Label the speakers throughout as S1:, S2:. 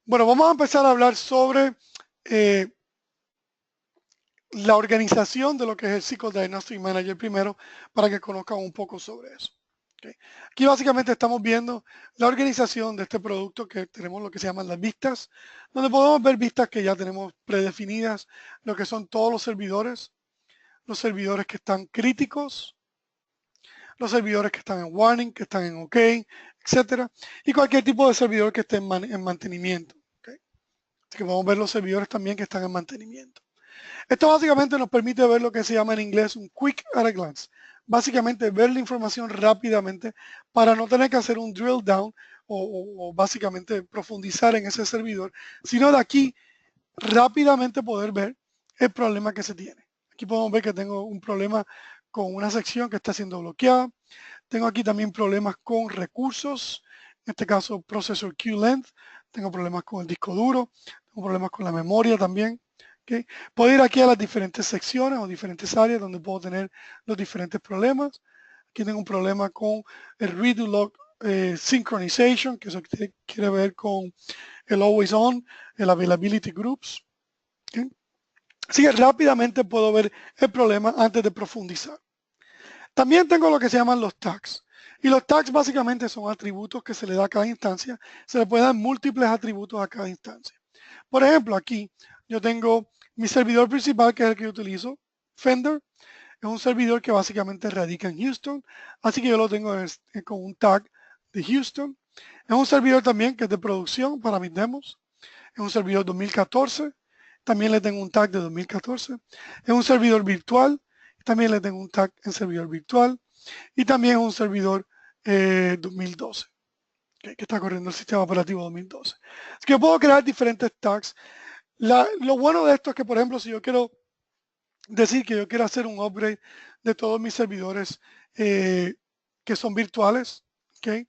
S1: Bueno, vamos a empezar a hablar sobre la organización de lo que es el Cycle Diagnostic Manager primero, para que conozcan un poco sobre eso. ¿Okay? Aquí básicamente estamos viendo la organización de este producto, que tenemos lo que se llaman las vistas, donde podemos ver vistas que ya tenemos predefinidas, lo que son todos los servidores que están críticos, los servidores que están en warning, que están en OK, etcétera, y cualquier tipo de servidor que esté en mantenimiento. ¿Okay? Así que podemos ver los servidores también que están en mantenimiento. Esto básicamente nos permite ver lo que se llama en inglés un quick at a glance. Básicamente ver la información rápidamente para no tener que hacer un drill down o básicamente profundizar en ese servidor, sino de aquí rápidamente poder ver el problema que se tiene. Aquí podemos ver que tengo un problema con una sección que está siendo bloqueada. Tengo aquí también problemas con recursos, en este caso processor queue length. Tengo problemas con el disco duro, tengo problemas con la memoria también. ¿Okay? Puedo ir aquí a las diferentes secciones o diferentes áreas donde puedo tener los diferentes problemas. Aquí tengo un problema con el redo log synchronization, que eso quiere ver con el always on, el availability groups. ¿Okay? Así que rápidamente puedo ver el problema antes de profundizar. También tengo lo que se llaman los tags. Y los tags básicamente son atributos que se le da a cada instancia. Se le pueden dar múltiples atributos a cada instancia. Por ejemplo, aquí yo tengo mi servidor principal, que es el que yo utilizo, Fender. Es un servidor que básicamente radica en Houston. Así que yo lo tengo con un tag de Houston. Es un servidor también que es de producción para mis demos. Es un servidor 2014. También le tengo un tag de 2014. Es un servidor virtual. También le tengo un tag en servidor virtual. Y también es un servidor 2012, que está corriendo el sistema operativo 2012. Así que yo puedo crear diferentes tags. Lo bueno de esto es que, por ejemplo, si yo quiero decir que yo quiero hacer un upgrade de todos mis servidores que son virtuales, ¿okay?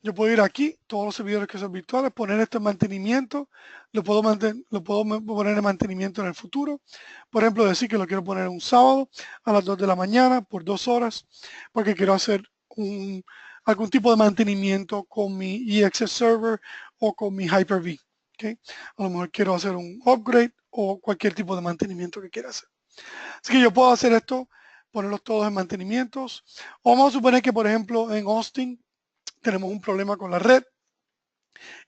S1: Yo puedo ir aquí, todos los servidores que son virtuales, poner esto en mantenimiento, lo puedo poner en mantenimiento en el futuro. Por ejemplo, decir que lo quiero poner un sábado a las 2 de la mañana por 2 horas, porque quiero hacer algún tipo de mantenimiento con mi EXS server o con mi Hyper-V. ¿Okay? A lo mejor quiero hacer un upgrade o cualquier tipo de mantenimiento que quiera hacer. Así que yo puedo hacer esto, ponerlos todos en mantenimientos. O vamos a suponer que, por ejemplo, en Austin tenemos un problema con la red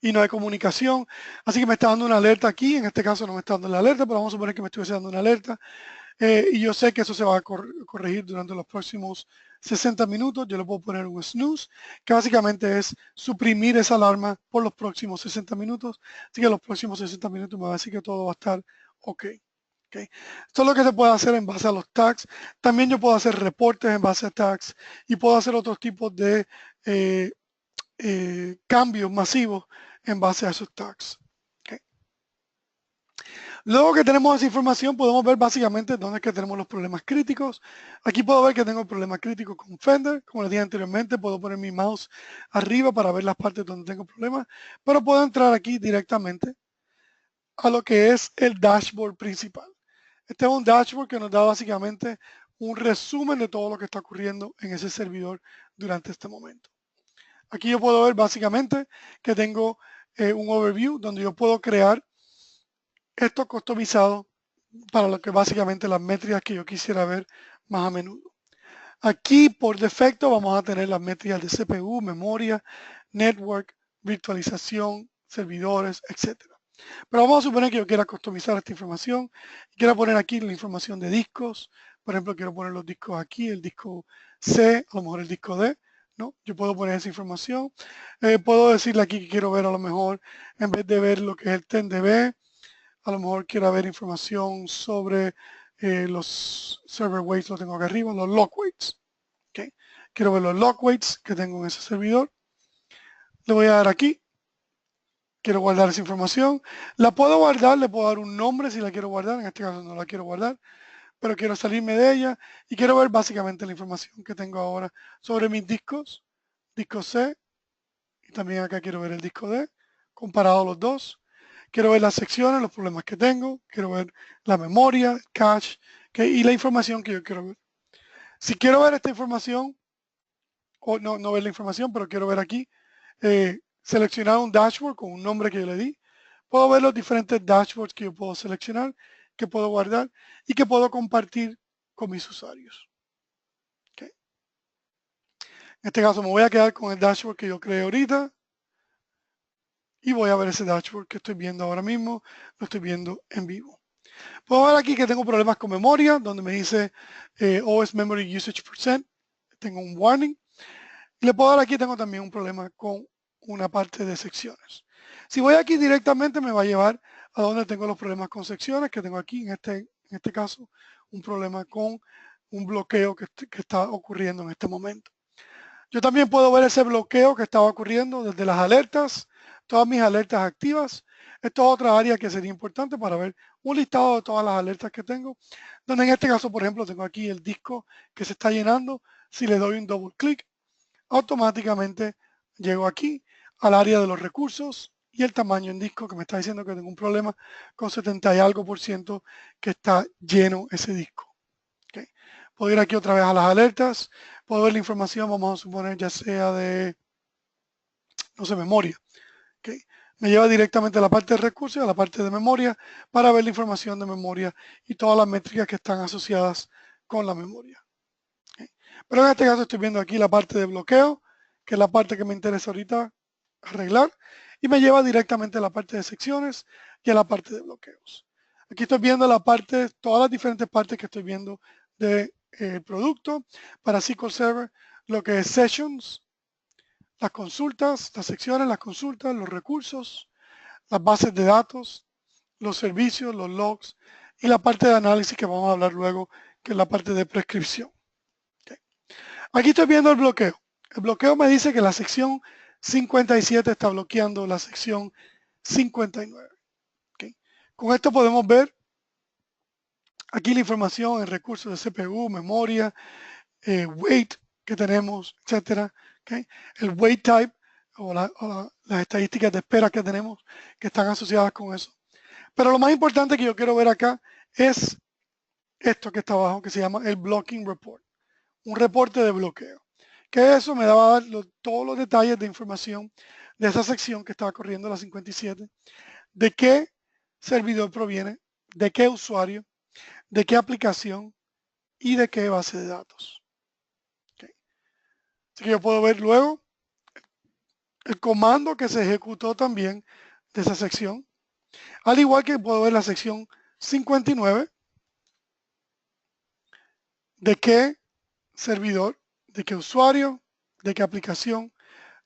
S1: y no hay comunicación. Así que me está dando una alerta aquí. En este caso no me está dando la alerta, pero vamos a suponer que me estuviese dando una alerta. Y yo sé que eso se va a corregir durante los próximos 60 minutos. Yo le puedo poner un snooze, que básicamente es suprimir esa alarma por los próximos 60 minutos. Así que los próximos 60 minutos me va a decir que todo va a estar ok. Okay. Esto es lo que se puede hacer en base a los tags. También yo puedo hacer reportes en base a tags y puedo hacer otros tipos de cambios masivos en base a esos tags. Okay. Luego que tenemos esa información, podemos ver básicamente dónde es que tenemos los problemas críticos. Aquí puedo ver que tengo problemas críticos con Fender. Como les dije anteriormente, puedo poner mi mouse arriba para ver las partes donde tengo problemas, pero puedo entrar aquí directamente a lo que es el dashboard principal. Este es un dashboard que nos da básicamente un resumen de todo lo que está ocurriendo en ese servidor durante este momento. Aquí yo puedo ver básicamente que tengo un overview donde yo puedo crear esto customizado para lo que básicamente las métricas que yo quisiera ver más a menudo. Aquí por defecto vamos a tener las métricas de CPU, memoria, network, virtualización, servidores, etc. Pero vamos a suponer que yo quiera customizar esta información y quiera poner aquí la información de discos. Por ejemplo, quiero poner los discos aquí, el disco C, a lo mejor el disco D. ¿no? Yo puedo poner esa información. Puedo decirle aquí que quiero ver a lo mejor, en vez de ver lo que es el 10dB, a lo mejor quiero ver información sobre los server weights, lo tengo acá arriba, los log weights. ¿Okay? Quiero ver los log weights que tengo en ese servidor. Le voy a dar aquí. Quiero guardar esa información. La puedo guardar, le puedo dar un nombre si la quiero guardar. En este caso no la quiero guardar, pero quiero salirme de ella y quiero ver básicamente la información que tengo ahora sobre mis discos. Disco C y también acá quiero ver el disco D, comparado los dos. Quiero ver las secciones, los problemas que tengo. Quiero ver la memoria, el cache y la información que yo quiero ver. Si quiero ver esta información, o no ver la información, pero quiero ver aquí, seleccionar un dashboard con un nombre que yo le di. Puedo ver los diferentes dashboards que yo puedo seleccionar, que puedo guardar y que puedo compartir con mis usuarios. Okay. En este caso me voy a quedar con el dashboard que yo creé ahorita y voy a ver ese dashboard que estoy viendo ahora mismo, lo estoy viendo en vivo. Puedo ver aquí que tengo problemas con memoria, donde me dice OS Memory Usage %, tengo un warning. Y le puedo dar aquí, tengo también un problema con una parte de secciones. Si voy aquí directamente me va a llevar a donde tengo los problemas con secciones, que tengo aquí en este caso un problema con un bloqueo que está ocurriendo en este momento. Yo también puedo ver ese bloqueo que estaba ocurriendo desde las alertas, todas mis alertas activas. Esto es otra área que sería importante para ver un listado de todas las alertas que tengo, donde en este caso, por ejemplo, tengo aquí el disco que se está llenando. Si le doy un doble clic, automáticamente llego aquí al área de los recursos y el tamaño en disco que me está diciendo que tengo un problema con 70 y algo % que está lleno ese disco. Okay. Puedo ir aquí otra vez a las alertas, puedo ver la información, vamos a suponer ya sea de, no sé, memoria. Okay. Me lleva directamente a la parte de recursos y a la parte de memoria para ver la información de memoria y todas las métricas que están asociadas con la memoria. Okay. Pero en este caso estoy viendo aquí la parte de bloqueo, que es la parte que me interesa ahorita arreglar, y me lleva directamente a la parte de secciones y a la parte de bloqueos. Aquí estoy viendo la parte, todas las diferentes partes que estoy viendo del producto para SQL Server, lo que es Sessions, las consultas, las secciones, las consultas, los recursos, las bases de datos, los servicios, los logs y la parte de análisis que vamos a hablar luego, que es la parte de prescripción. Okay. Aquí estoy viendo el bloqueo. El bloqueo me dice que la sección 57 está bloqueando la sección 59. Okay. Con esto podemos ver aquí la información en recursos de CPU, memoria, weight que tenemos, etcétera. Okay. El weight type o las estadísticas de espera que tenemos que están asociadas con eso. Pero lo más importante que yo quiero ver acá es esto que está abajo, que se llama el blocking report, un reporte de bloqueo. Que eso me daba a dar todos los detalles de información de esa sección que estaba corriendo la 57, de qué servidor proviene, de qué usuario, de qué aplicación y de qué base de datos. Okay. Así que yo puedo ver luego el comando que se ejecutó también de esa sección, al igual que puedo ver la sección 59, de qué servidor, de qué usuario, de qué aplicación,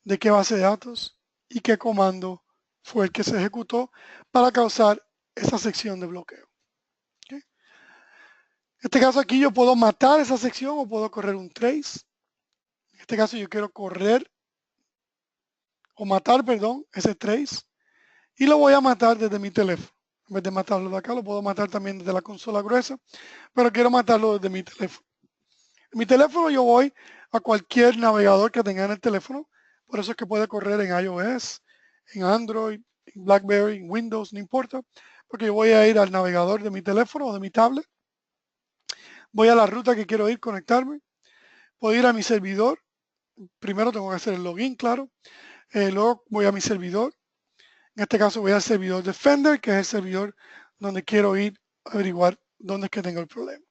S1: de qué base de datos y qué comando fue el que se ejecutó para causar esa sección de bloqueo. ¿Okay? En este caso aquí yo puedo matar esa sección o puedo correr un trace. En este caso yo quiero correr o matar, perdón, ese trace y lo voy a matar desde mi teléfono. En vez de matarlo de acá, lo puedo matar también desde la consola gruesa, pero quiero matarlo desde mi teléfono. En mi teléfono yo voy a cualquier navegador que tenga en el teléfono, por eso es que puede correr en iOS, en Android, en BlackBerry, en Windows, no importa, porque yo voy a ir al navegador de mi teléfono o de mi tablet, voy a la ruta que quiero ir, conectarme, puedo ir a mi servidor, primero tengo que hacer el login, claro, luego voy a mi servidor, en este caso voy al servidor Defender, que es el servidor donde quiero ir a averiguar dónde es que tengo el problema.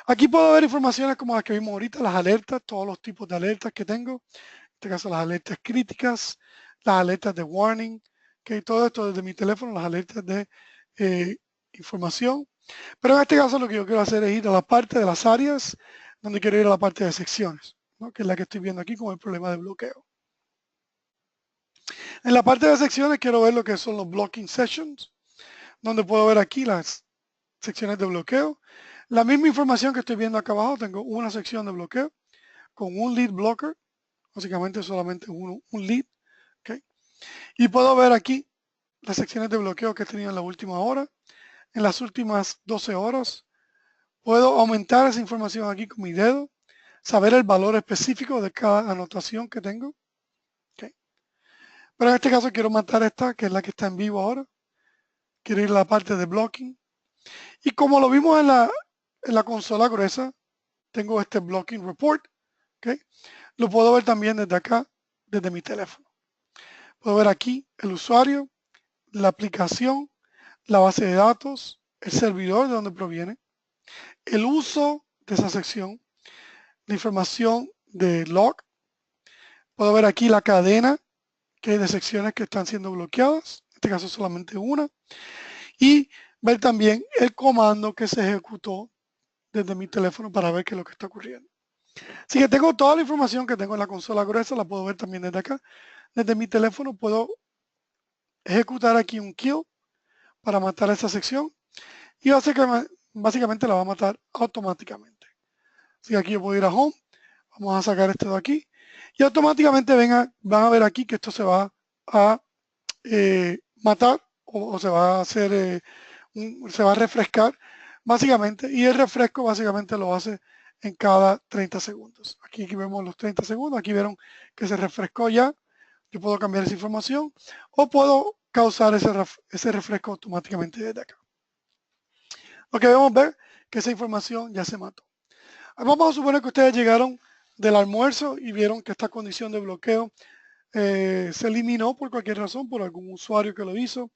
S1: Aquí puedo ver informaciones como las que vimos ahorita, las alertas, todos los tipos de alertas que tengo. En este caso las alertas críticas, las alertas de warning, okay, todo esto desde mi teléfono, las alertas de información. Pero en este caso lo que yo quiero hacer es ir a la parte de las áreas, donde quiero ir a la parte de secciones, ¿no? Que es la que estoy viendo aquí con el problema de bloqueo. En la parte de secciones quiero ver lo que son los blocking sessions, donde puedo ver aquí las secciones de bloqueo. La misma información que estoy viendo acá abajo, tengo una sección de bloqueo con un lead blocker, básicamente solamente un lead, ¿okay? Y puedo ver aquí las secciones de bloqueo que he tenido en la última hora, en las últimas 12 horas. Puedo aumentar esa información aquí con mi dedo, saber el valor específico de cada anotación que tengo, ¿okay? Pero en este caso quiero matar esta, que es la que está en vivo ahora. Quiero ir a la parte de blocking. Y como lo vimos en la consola gruesa, tengo este blocking report, ¿okay? Lo puedo ver también desde acá, desde mi teléfono. Puedo ver aquí el usuario, la aplicación, la base de datos, el servidor de donde proviene, el uso de esa sección, la información de log. Puedo ver aquí la cadena que hay de secciones que están siendo bloqueadas, en este caso solamente una, y ver también el comando que se ejecutó desde mi teléfono para ver qué es lo que está ocurriendo. Así que tengo toda la información que tengo en la consola gruesa, la puedo ver también desde acá. Desde mi teléfono puedo ejecutar aquí un kill para matar esa sección y básicamente la va a matar automáticamente. Así que aquí yo puedo ir a Home, vamos a sacar esto de aquí y automáticamente van a ver aquí que esto se va a matar o se va a hacer, se va a refrescar básicamente, y el refresco básicamente lo hace en cada 30 segundos. Aquí vemos los 30 segundos, aquí vieron que se refrescó ya. Yo puedo cambiar esa información o puedo causar ese refresco automáticamente desde acá. Lo que debemos ver que esa información ya se mató. Vamos a suponer que ustedes llegaron del almuerzo y vieron que esta condición de bloqueo se eliminó por cualquier razón, por algún usuario que lo hizo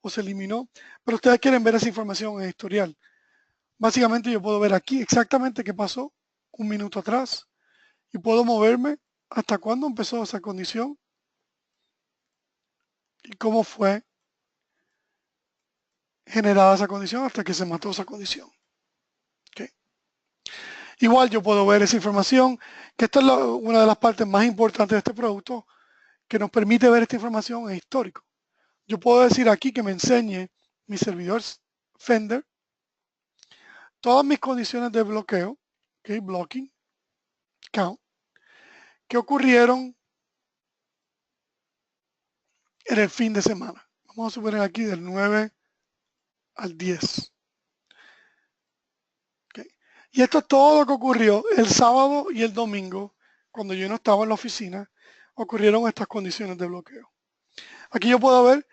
S1: o se eliminó, pero ustedes quieren ver esa información en historial. Básicamente yo puedo ver aquí exactamente qué pasó un minuto atrás y puedo moverme hasta cuándo empezó esa condición y cómo fue generada esa condición hasta que se mató esa condición. ¿Okay? Igual yo puedo ver esa información, que esta es una de las partes más importantes de este producto, que nos permite ver esta información en histórico. Yo puedo decir aquí que me enseñe mi servidor Fender todas mis condiciones de bloqueo, ¿okay? Blocking, count, que ocurrieron en el fin de semana. Vamos a suponer aquí del 9 al 10. ¿Okay? Y esto es todo lo que ocurrió el sábado y el domingo, cuando yo no estaba en la oficina, ocurrieron estas condiciones de bloqueo. Aquí yo puedo ver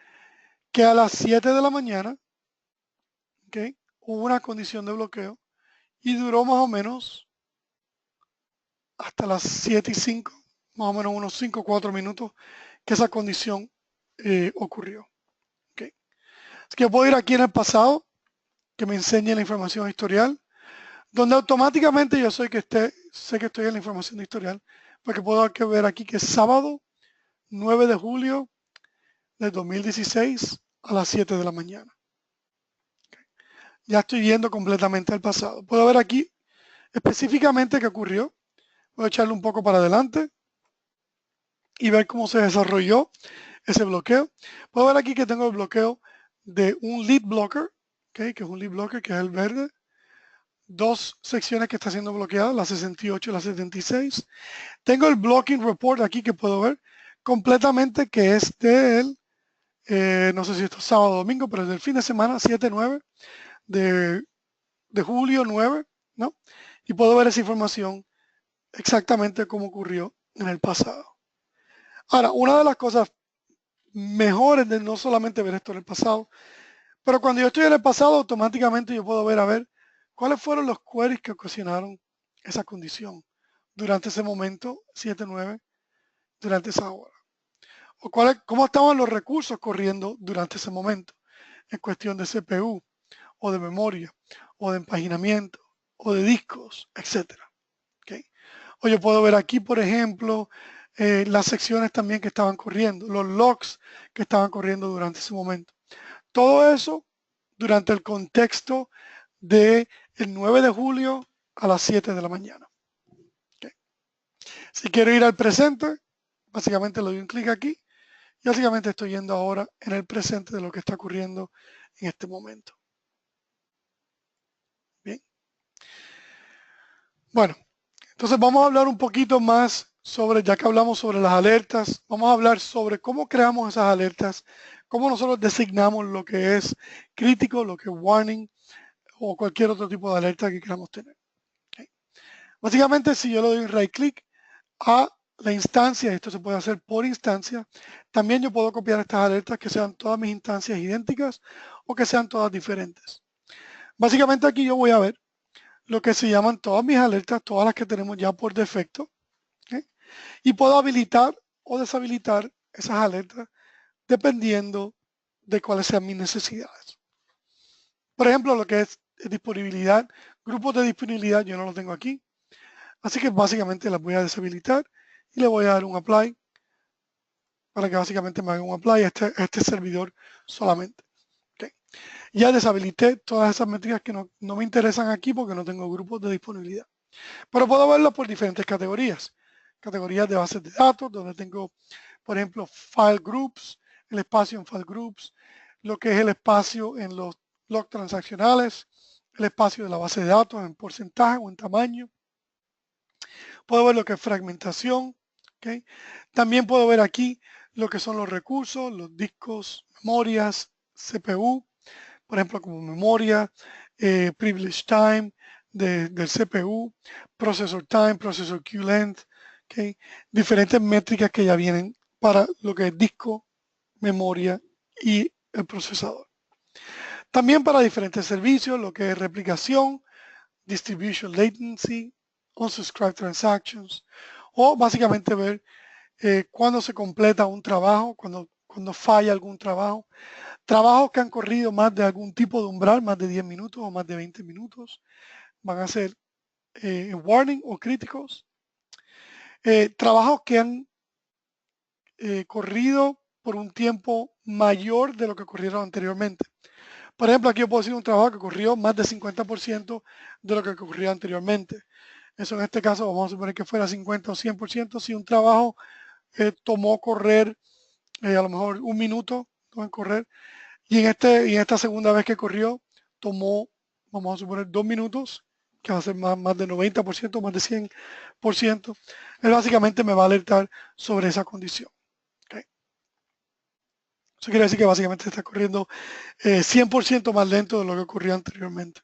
S1: que a las 7 de la mañana, ¿okay? Hubo una condición de bloqueo y duró más o menos hasta las 7 y 5, más o menos unos 5 o 4 minutos que esa condición ocurrió. ¿Okay? Así que yo puedo ir aquí en el pasado, que me enseñe la información historial, donde automáticamente yo sé que estoy en la información de historial, porque puedo ver aquí que es sábado 9 de julio del 2016 a las 7 de la mañana. ¿Okay? Ya estoy yendo completamente al pasado. Puedo ver aquí específicamente qué ocurrió. Voy a echarle un poco para adelante y ver cómo se desarrolló ese bloqueo. Puedo ver aquí que tengo el bloqueo de un lead blocker, ¿okay? Que es un lead blocker, que es el verde. Dos secciones que está siendo bloqueadas, la 68 y la 76. Tengo el blocking report aquí que puedo ver completamente, que es del, no sé si esto es sábado o domingo, pero es del fin de semana, 7-9 de julio 9, ¿no? Y puedo ver esa información exactamente como ocurrió en el pasado. Ahora, una de las cosas mejores de no solamente ver esto en el pasado, pero cuando yo estoy en el pasado, automáticamente yo puedo ver a ver cuáles fueron los queries que ocasionaron esa condición durante ese momento, 7-9, durante esa hora. O cómo estaban los recursos corriendo durante ese momento, en cuestión de CPU, o de memoria, o de empaginamiento, o de discos, etc. ¿Okay? O yo puedo ver aquí, por ejemplo, las secciones también que estaban corriendo, los logs que estaban corriendo durante ese momento. Todo eso durante el contexto del 9 de julio a las 7 de la mañana. ¿Okay? Si quiero ir al presente, básicamente le doy un clic aquí y básicamente estoy yendo ahora en el presente de lo que está ocurriendo en este momento. Bien. Bueno, entonces vamos a hablar un poquito más sobre, ya que hablamos sobre las alertas, vamos a hablar sobre cómo creamos esas alertas, cómo nosotros designamos lo que es crítico, lo que es warning o cualquier otro tipo de alerta que queramos tener. ¿Okay? Básicamente, si yo le doy right click a la instancia, esto se puede hacer por instancia, también yo puedo copiar estas alertas que sean todas mis instancias idénticas o que sean todas diferentes. Básicamente aquí yo voy a ver lo que se llaman todas mis alertas, todas las que tenemos ya por defecto, ¿okay? Y puedo habilitar o deshabilitar esas alertas dependiendo de cuáles sean mis necesidades. Por ejemplo, lo que es disponibilidad, grupos de disponibilidad, yo no lo tengo aquí. Así que básicamente las voy a deshabilitar y le voy a dar un apply para que básicamente me haga un apply a este servidor solamente. Okay. Ya deshabilité todas esas métricas que no me interesan aquí porque no tengo grupos de disponibilidad. Pero puedo verlo por diferentes categorías. Categorías de bases de datos, donde tengo, por ejemplo, file groups, el espacio en file groups, lo que es el espacio en los logs transaccionales, el espacio de la base de datos en porcentaje o en tamaño. Puedo ver lo que es fragmentación. ¿Okay? También puedo ver aquí lo que son los recursos, los discos, memorias, CPU, por ejemplo, como memoria, privilege time del CPU, processor time, processor queue length, ¿okay? Diferentes métricas que ya vienen para lo que es disco, memoria y el procesador. También para diferentes servicios, lo que es replicación, distribution latency, unsubscribed transactions, o básicamente ver cuándo se completa un trabajo, cuando falla algún trabajo, trabajos que han corrido más de algún tipo de umbral, más de 10 minutos o más de 20 minutos, van a ser warning o críticos. Trabajos que han corrido por un tiempo mayor de lo que corrieron anteriormente. Por ejemplo, aquí yo puedo decir un trabajo que corrió más del 50% de lo que ocurrió anteriormente. Eso en este caso vamos a suponer que fuera 50 o 100%. Si un trabajo tomó correr a lo mejor un minuto en correr y en esta segunda vez que corrió tomó, vamos a suponer, 2 minutos, que va a ser más de 90%, más de 100%, él básicamente me va a alertar sobre esa condición. ¿Okay? Eso quiere decir que básicamente está corriendo 100% más lento de lo que ocurrió anteriormente.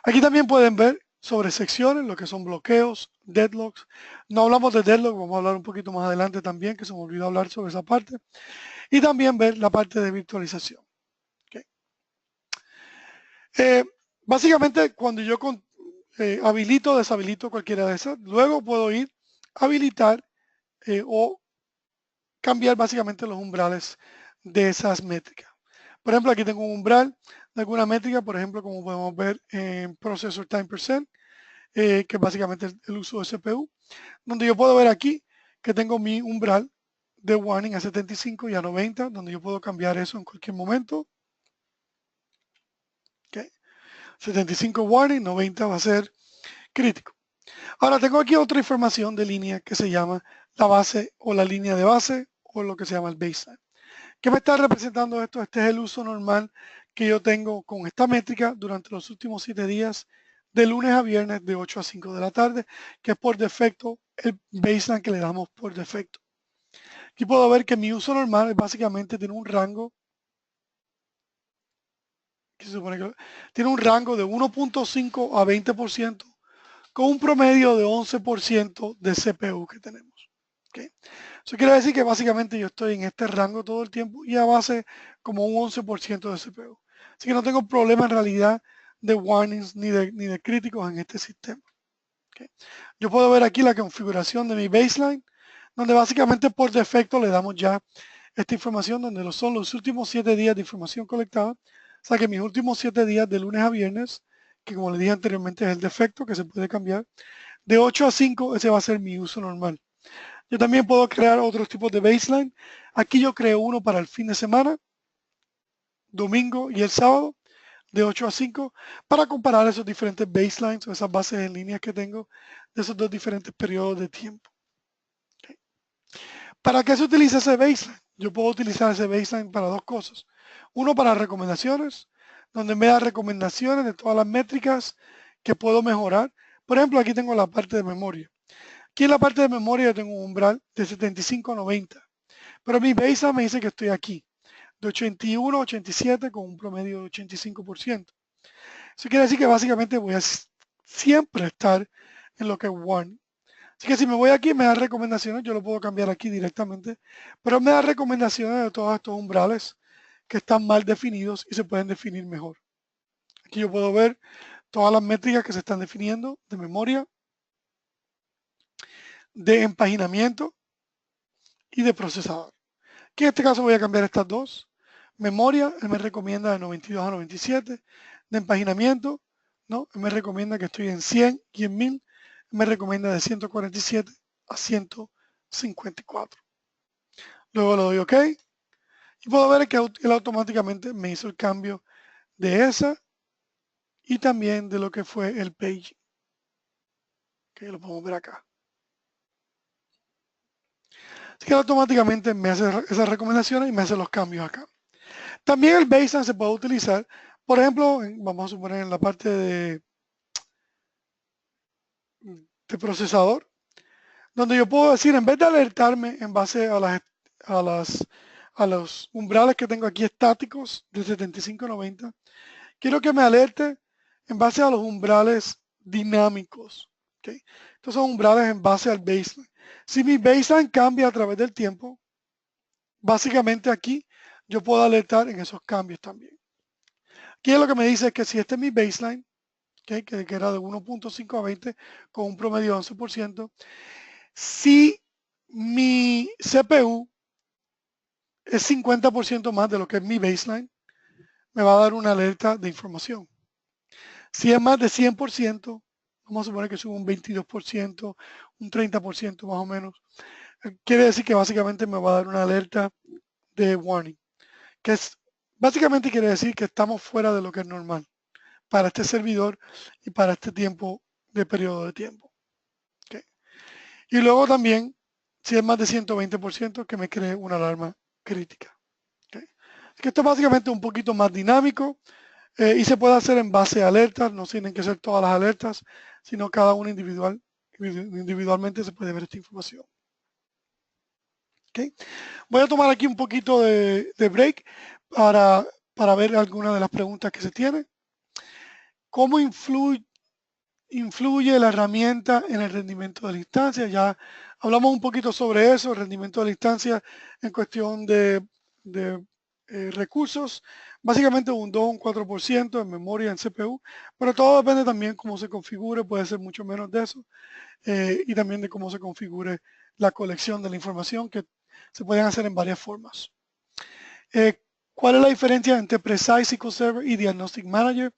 S1: Aquí también pueden ver sobre secciones, lo que son bloqueos, deadlocks. No hablamos de deadlock, vamos a hablar un poquito más adelante también, que se me olvidó hablar sobre esa parte. Y también ver la parte de virtualización. ¿Okay? Básicamente, cuando yo habilito o deshabilito cualquiera de esas, luego puedo ir a habilitar o cambiar básicamente los umbrales de esas métricas. Por ejemplo, aquí tengo un umbral de alguna métrica, por ejemplo, como podemos ver en Processor Time %, que es básicamente el uso de CPU, donde yo puedo ver aquí que tengo mi umbral de warning a 75 y a 90, donde yo puedo cambiar eso en cualquier momento. Okay. 75 warning, 90 va a ser crítico. Ahora tengo aquí otra información de línea que se llama la base o la línea de base o lo que se llama el baseline. ¿Qué me está representando esto? Este es el uso normal que yo tengo con esta métrica durante los últimos 7 días, de lunes a viernes de 8 a 5 de la tarde, que es por defecto el baseline que le damos por defecto. Aquí puedo ver que mi uso normal básicamente tiene un rango, que se supone que tiene un rango de 1.5 a 20%, con un promedio de 11% de CPU que tenemos. ¿Okay? Eso quiere decir que básicamente yo estoy en este rango todo el tiempo y a base como un 11% de CPU. Así que no tengo problema en realidad de warnings ni de críticos en este sistema. ¿Okay? Yo puedo ver aquí la configuración de mi baseline, donde básicamente por defecto le damos ya esta información, donde son los últimos 7 días de información colectada. O sea que mis últimos 7 días de lunes a viernes, que como les dije anteriormente es el defecto que se puede cambiar, de 8 a 5 ese va a ser mi uso normal. Yo también puedo crear otros tipos de baseline. Aquí yo creo uno para el fin de semana, domingo y el sábado, de 8 a 5, para comparar esos diferentes baselines o esas bases en línea que tengo de esos dos diferentes periodos de tiempo. Okay. ¿Para qué se utiliza ese baseline? Yo puedo utilizar ese baseline para dos cosas. Uno, para recomendaciones, donde me da recomendaciones de todas las métricas que puedo mejorar. Por ejemplo, aquí tengo la parte de memoria. Aquí en la parte de memoria yo tengo un umbral de 75 a 90, pero mi baseline me dice que estoy aquí, de 81 a 87 con un promedio de 85%. Eso quiere decir que básicamente voy a siempre estar en lo que es warning. Así que si me voy aquí me da recomendaciones, yo lo puedo cambiar aquí directamente, pero me da recomendaciones de todos estos umbrales que están mal definidos y se pueden definir mejor. Aquí yo puedo ver todas las métricas que se están definiendo de memoria, de empaginamiento y de procesador. Aquí en este caso voy a cambiar estas dos. Memoria, él me recomienda de 92 a 97. De empaginamiento, ¿no? Él me recomienda que estoy en 100 y en 1000. Él me recomienda de 147 a 154. Luego le doy OK. Y puedo ver que él automáticamente me hizo el cambio de esa y también de lo que fue el page. Que lo podemos ver acá. Así que automáticamente me hace esas recomendaciones y me hace los cambios acá. También el baseline se puede utilizar, por ejemplo, vamos a suponer en la parte de procesador, donde yo puedo decir, en vez de alertarme en base a los umbrales que tengo aquí estáticos de 75-90, quiero que me alerte en base a los umbrales dinámicos. ¿Okay? Estos son umbrales en base al baseline. Si mi baseline cambia a través del tiempo, básicamente aquí yo puedo alertar en esos cambios también. Aquí lo que me dice es que si este es mi baseline, ¿okay? que era de 1.5 a 20 con un promedio de 11%, si mi CPU es 50% más de lo que es mi baseline, me va a dar una alerta de información. Si es más de 100%, vamos a suponer que sube un 22%, un 30% más o menos, quiere decir que básicamente me va a dar una alerta de warning, que es básicamente quiere decir que estamos fuera de lo que es normal para este servidor y para este tiempo de periodo de tiempo. ¿Okay? Y luego también, si es más de 120%, que me cree una alarma crítica. ¿Okay? Que esto es básicamente un poquito más dinámico y se puede hacer en base a alertas, no tienen que ser todas las alertas, sino cada una individualmente se puede ver esta información. ¿Okay? Voy a tomar aquí un poquito de break para ver algunas de las preguntas que se tienen. ¿Cómo influye la herramienta en el rendimiento de la instancia? Ya hablamos un poquito sobre eso, el rendimiento de la instancia en cuestión de recursos, básicamente un 2 o un 4% en memoria, en CPU, pero todo depende también cómo se configure, puede ser mucho menos de eso, y también de cómo se configure la colección de la información, que se pueden hacer en varias formas. ¿Cuál es la diferencia entre Precise SQL Server y Diagnostic Manager?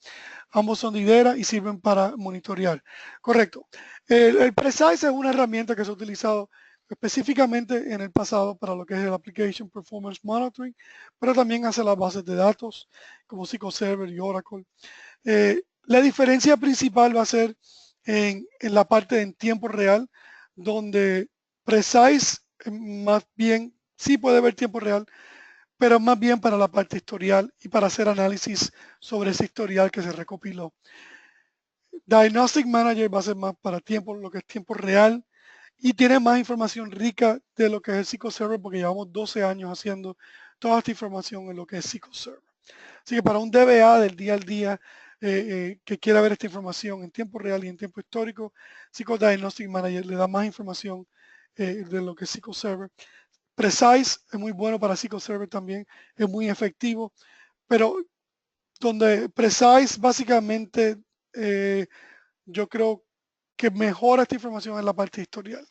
S1: Ambos son de IDERA y sirven para monitorear. Correcto. El Precise es una herramienta que se ha utilizado específicamente en el pasado para lo que es el Application Performance Monitoring, pero también hace las bases de datos como SQL Server y Oracle. La diferencia principal va a ser en la parte en tiempo real, donde Precise más bien sí puede ver tiempo real, pero más bien para la parte historial y para hacer análisis sobre ese historial que se recopiló. Diagnostic Manager va a ser más para tiempo, lo que es tiempo real, y tiene más información rica de lo que es el SQL Server, porque llevamos 12 años haciendo toda esta información en lo que es SQL Server. Así que para un DBA del día al día que quiera ver esta información en tiempo real y en tiempo histórico, SQL Diagnostic Manager le da más información de lo que es SQL Server. Precise es muy bueno para SQL Server también, es muy efectivo, pero donde Precise básicamente yo creo que mejora esta información en la parte historial,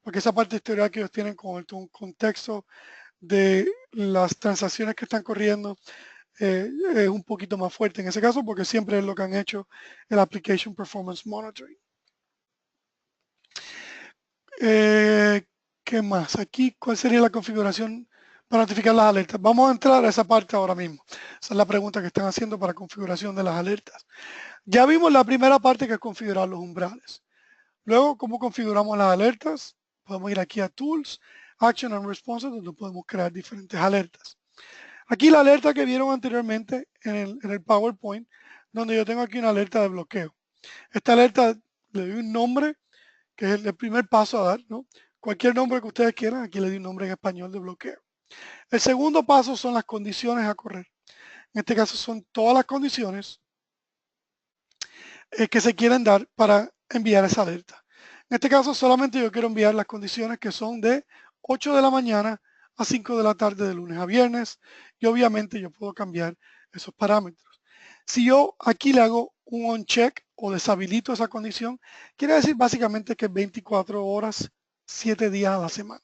S1: porque esa parte historial que ellos tienen con el contexto de las transacciones que están corriendo es un poquito más fuerte en ese caso, porque siempre es lo que han hecho el Application Performance Monitoring. ¿Qué más? Aquí, ¿cuál sería la configuración para notificar las alertas? Vamos a entrar a esa parte ahora mismo. Esa es la pregunta que están haciendo para configuración de las alertas. Ya vimos la primera parte que es configurar los umbrales. Luego, ¿cómo configuramos las alertas? Podemos ir aquí a Tools, Action and Responses, donde podemos crear diferentes alertas. Aquí la alerta que vieron anteriormente en el PowerPoint, donde yo tengo aquí una alerta de bloqueo. Esta alerta le doy un nombre, que es el primer paso a dar, ¿no? Cualquier nombre que ustedes quieran, aquí le doy un nombre en español de bloqueo. El segundo paso son las condiciones a correr. En este caso son todas las condiciones que se quieren dar para enviar esa alerta. En este caso solamente yo quiero enviar las condiciones que son de 8 de la mañana a 5 de la tarde de lunes a viernes y obviamente yo puedo cambiar esos parámetros. Si yo aquí le hago un on-check o deshabilito esa condición, quiere decir básicamente que 24 horas, 7 días a la semana.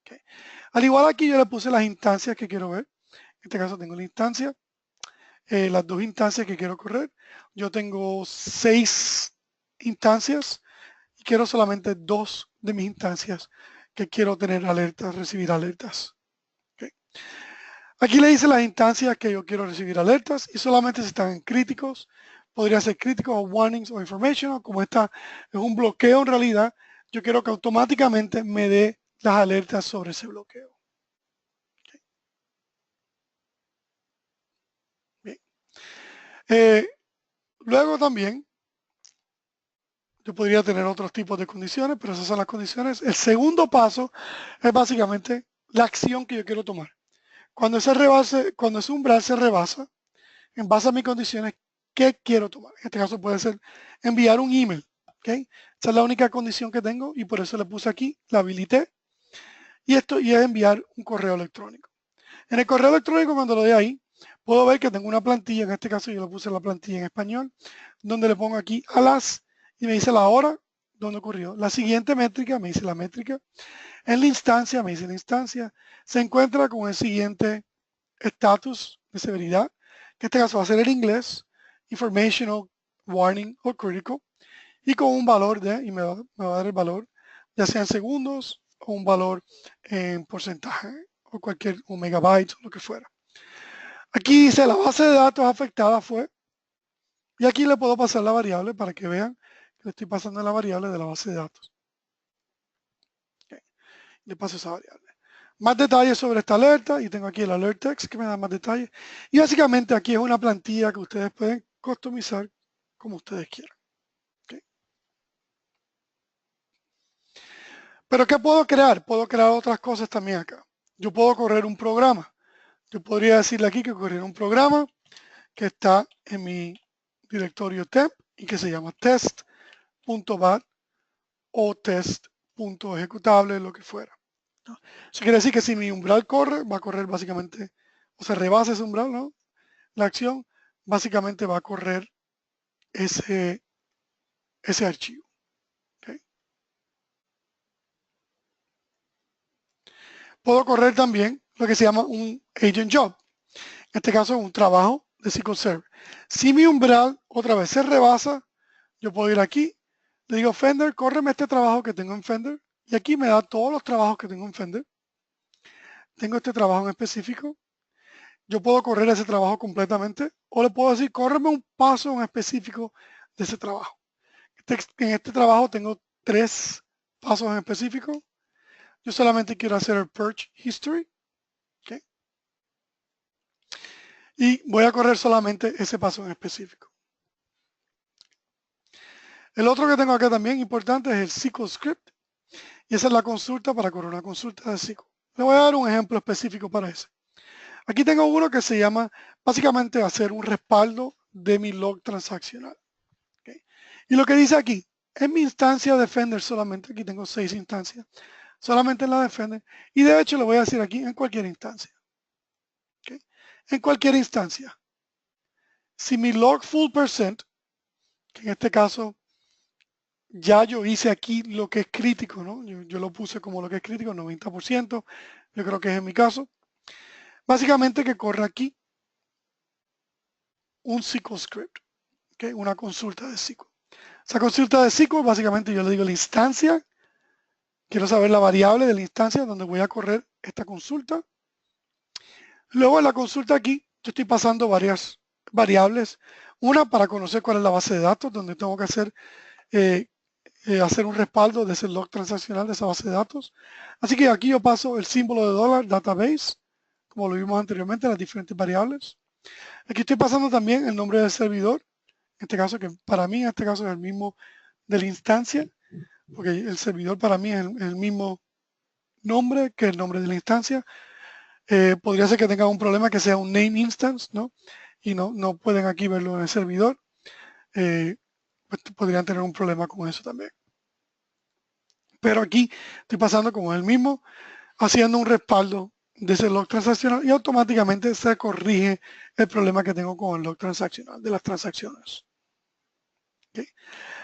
S1: ¿Okay? Al igual aquí yo le puse las instancias que quiero ver, En este caso tengo la instancia, las dos instancias que quiero correr. Yo tengo 6 instancias y quiero solamente 2 de mis instancias que quiero tener alertas, recibir alertas. ¿Okay? Aquí le dice las instancias que yo quiero recibir alertas y solamente si están en críticos, podría ser críticos o warnings o information, como esta es un bloqueo en realidad, yo quiero que automáticamente me dé las alertas sobre ese bloqueo. ¿Okay? Bien. Luego también, yo podría tener otros tipos de condiciones, pero esas son las condiciones. El segundo paso es básicamente la acción que yo quiero tomar. Cuando ese umbral se rebasa, en base a mis condiciones, ¿qué quiero tomar? En este caso puede ser enviar un email. ¿Okay? Esa es la única condición que tengo y por eso le puse aquí, la habilité. Y es enviar un correo electrónico. En el correo electrónico, cuando lo doy ahí, puedo ver que tengo una plantilla, en este caso yo le puse la plantilla en español, donde le pongo aquí a las y me dice la hora donde ocurrió. La siguiente métrica, me dice la métrica. En la instancia, me dice la instancia, se encuentra con el siguiente estatus de severidad, que en este caso va a ser el inglés, informational, warning o critical, y con un valor y me va a dar el valor, ya sea en segundos o un valor en porcentaje, o un megabyte, o lo que fuera. Aquí dice la base de datos afectada fue, y aquí le puedo pasar la variable para que vean que le estoy pasando la variable de la base de datos. Okay. Le paso esa variable. Más detalles sobre esta alerta, y tengo aquí el alert text que me da más detalles. Y básicamente aquí es una plantilla que ustedes pueden customizar como ustedes quieran. Okay. Pero ¿qué puedo crear? Puedo crear otras cosas también acá. Yo puedo correr un programa. Yo podría decirle aquí que corriera un programa que está en mi directorio temp y que se llama test.bat o test.ejecutable, lo que fuera. Eso quiere decir que si mi umbral corre, va a correr básicamente, o se rebasa ese umbral, ¿no? La acción básicamente va a correr ese archivo. ¿Okay? Puedo correr también lo que se llama un agent job. En este caso es un trabajo de SQL Server. Si mi umbral otra vez se rebasa, yo puedo ir aquí, le digo Fender, córreme este trabajo que tengo en Fender, y aquí me da todos los trabajos que tengo en Fender. Tengo este trabajo en específico. Yo puedo correr ese trabajo completamente, o le puedo decir, córreme un paso en específico de ese trabajo. En este trabajo tengo 3 pasos en específico. Yo solamente quiero hacer el Purge History. ¿Okay? Y voy a correr solamente ese paso en específico. El otro que tengo acá también importante es el SQL Script. Y esa es la consulta para correr una consulta de SQL. Le voy a dar un ejemplo específico para ese. Aquí tengo uno que se llama básicamente hacer un respaldo de mi log transaccional. ¿Okay? Y lo que dice aquí, en mi instancia Defender solamente, aquí tengo 6 instancias, solamente en la Defender, y de hecho le voy a decir aquí en cualquier instancia. ¿Okay? En cualquier instancia. Si mi log full percent, que en este caso ya yo hice aquí lo que es crítico, ¿no? Yo lo puse como lo que es crítico, 90%, yo creo que es en mi caso. Básicamente que corre aquí un SQL script, ¿okay? Una consulta de SQL. Esa consulta de SQL, básicamente yo le digo la instancia, quiero saber la variable de la instancia donde voy a correr esta consulta. Luego en la consulta aquí, yo estoy pasando varias variables. Una para conocer cuál es la base de datos, donde tengo que hacer un respaldo de ese log transaccional de esa base de datos. Así que aquí yo paso el símbolo de dólar, database, como lo vimos anteriormente, las diferentes variables. Aquí estoy pasando también el nombre del servidor, en este caso, que para mí en este caso es el mismo de la instancia, porque el servidor para mí es el mismo nombre que el nombre de la instancia. Podría ser que tengan un problema que sea un name instance, ¿no? Y no pueden aquí verlo en el servidor. Pues podrían tener un problema con eso también. Pero aquí estoy pasando como el mismo, haciendo un respaldo de ese log transaccional y automáticamente se corrige el problema que tengo con el log transaccional de las transacciones. ¿Okay?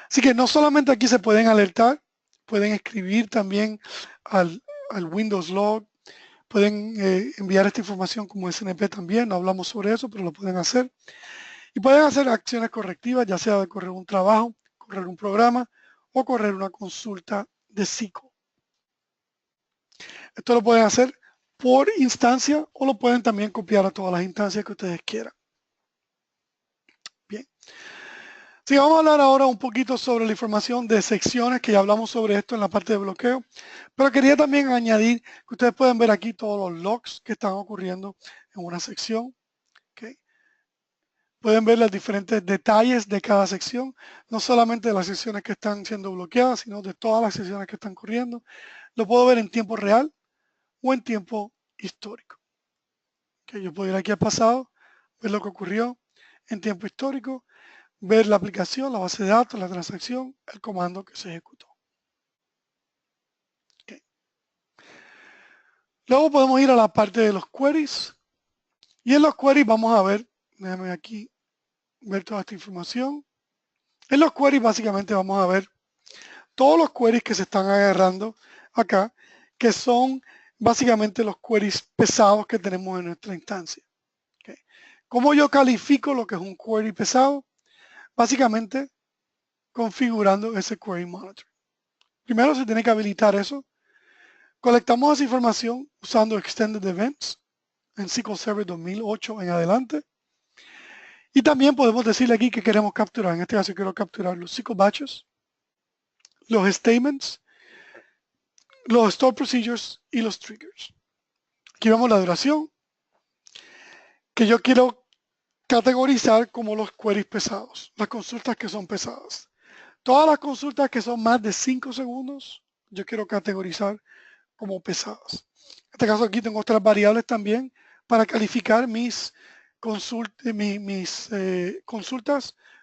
S1: Así que no solamente aquí se pueden alertar, pueden escribir también al Windows Log, pueden enviar esta información como SNP también, no hablamos sobre eso, pero lo pueden hacer. Y pueden hacer acciones correctivas, ya sea de correr un trabajo, correr un programa o correr una consulta de SQL. Esto lo pueden hacer por instancia o lo pueden también copiar a todas las instancias que ustedes quieran. Bien. Sí, vamos a hablar ahora un poquito sobre la información de secciones, que ya hablamos sobre esto en la parte de bloqueo, pero quería también añadir que ustedes pueden ver aquí todos los logs que están ocurriendo en una sección. ¿Okay? Pueden ver los diferentes detalles de cada sección, no solamente de las secciones que están siendo bloqueadas, sino de todas las secciones que están corriendo. Lo puedo ver en tiempo real o en tiempo histórico. ¿Okay? Yo puedo ir aquí al pasado, ver lo que ocurrió en tiempo histórico, ver la aplicación, la base de datos, la transacción, el comando que se ejecutó. Okay. Luego podemos ir a la parte de los queries. Y en los queries vamos a ver, déjame aquí ver toda esta información. En los queries básicamente vamos a ver todos los queries que se están agarrando acá, que son básicamente los queries pesados que tenemos en nuestra instancia. Okay. ¿Cómo yo califico lo que es un query pesado? Básicamente configurando ese query monitor. Primero se tiene que habilitar eso. Colectamos esa información usando Extended Events en SQL Server 2008 en adelante. Y también podemos decirle aquí que queremos capturar. En este caso quiero capturar los SQL batches, los statements, los store procedures y los triggers. Aquí vemos la duración que yo quiero categorizar como los queries pesados, las consultas que son pesadas. Todas las consultas que son más de 5 segundos, yo quiero categorizar como pesadas. En este caso aquí tengo otras variables también para calificar mis consultas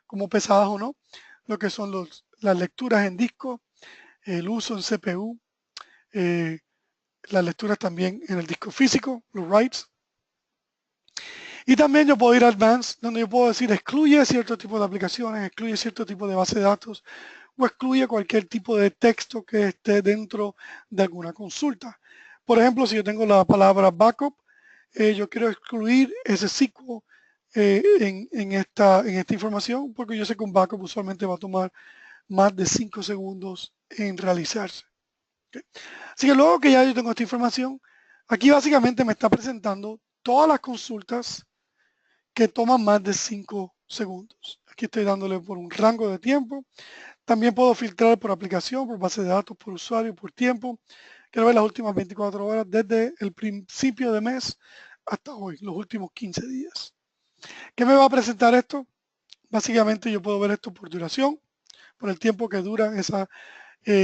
S1: como pesadas o no, lo que son las lecturas en disco, el uso en CPU, las lecturas también en el disco físico, los writes. Y también yo puedo ir a Advanced, donde yo puedo decir excluye cierto tipo de aplicaciones, excluye cierto tipo de base de datos o excluye cualquier tipo de texto que esté dentro de alguna consulta. Por ejemplo, si yo tengo la palabra backup, yo quiero excluir ese SQL en esta información, porque yo sé que un backup usualmente va a tomar más de 5 segundos en realizarse. ¿Okay? Así que luego que ya yo tengo esta información, aquí básicamente me está presentando todas las consultas que toman más de 5 segundos. Aquí estoy dándole por un rango de tiempo. También puedo filtrar por aplicación, por base de datos, por usuario, por tiempo. Quiero ver las últimas 24 horas desde el principio de mes hasta hoy, los últimos 15 días. ¿Qué me va a presentar esto? Básicamente yo puedo ver esto por duración, por el tiempo que dura esa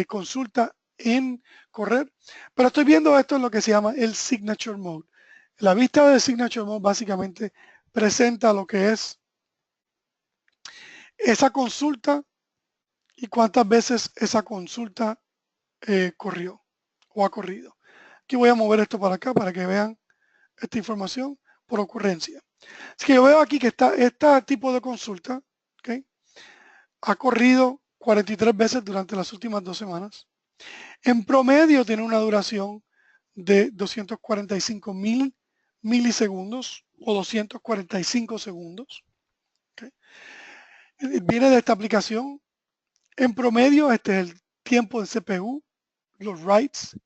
S1: consulta en correr. Pero estoy viendo esto en lo que se llama el Signature Mode. La vista de Signature Mode básicamente presenta lo que es esa consulta y cuántas veces esa consulta corrió o ha corrido. Aquí voy a mover esto para acá para que vean esta información por ocurrencia. Así que yo veo aquí que este tipo de consulta, ¿okay?, ha corrido 43 veces durante las últimas 2 semanas. En promedio tiene una duración de 245.000 milisegundos o 245 segundos. ¿Okay? Viene de esta aplicación. En promedio, este es el tiempo de CPU, los writes,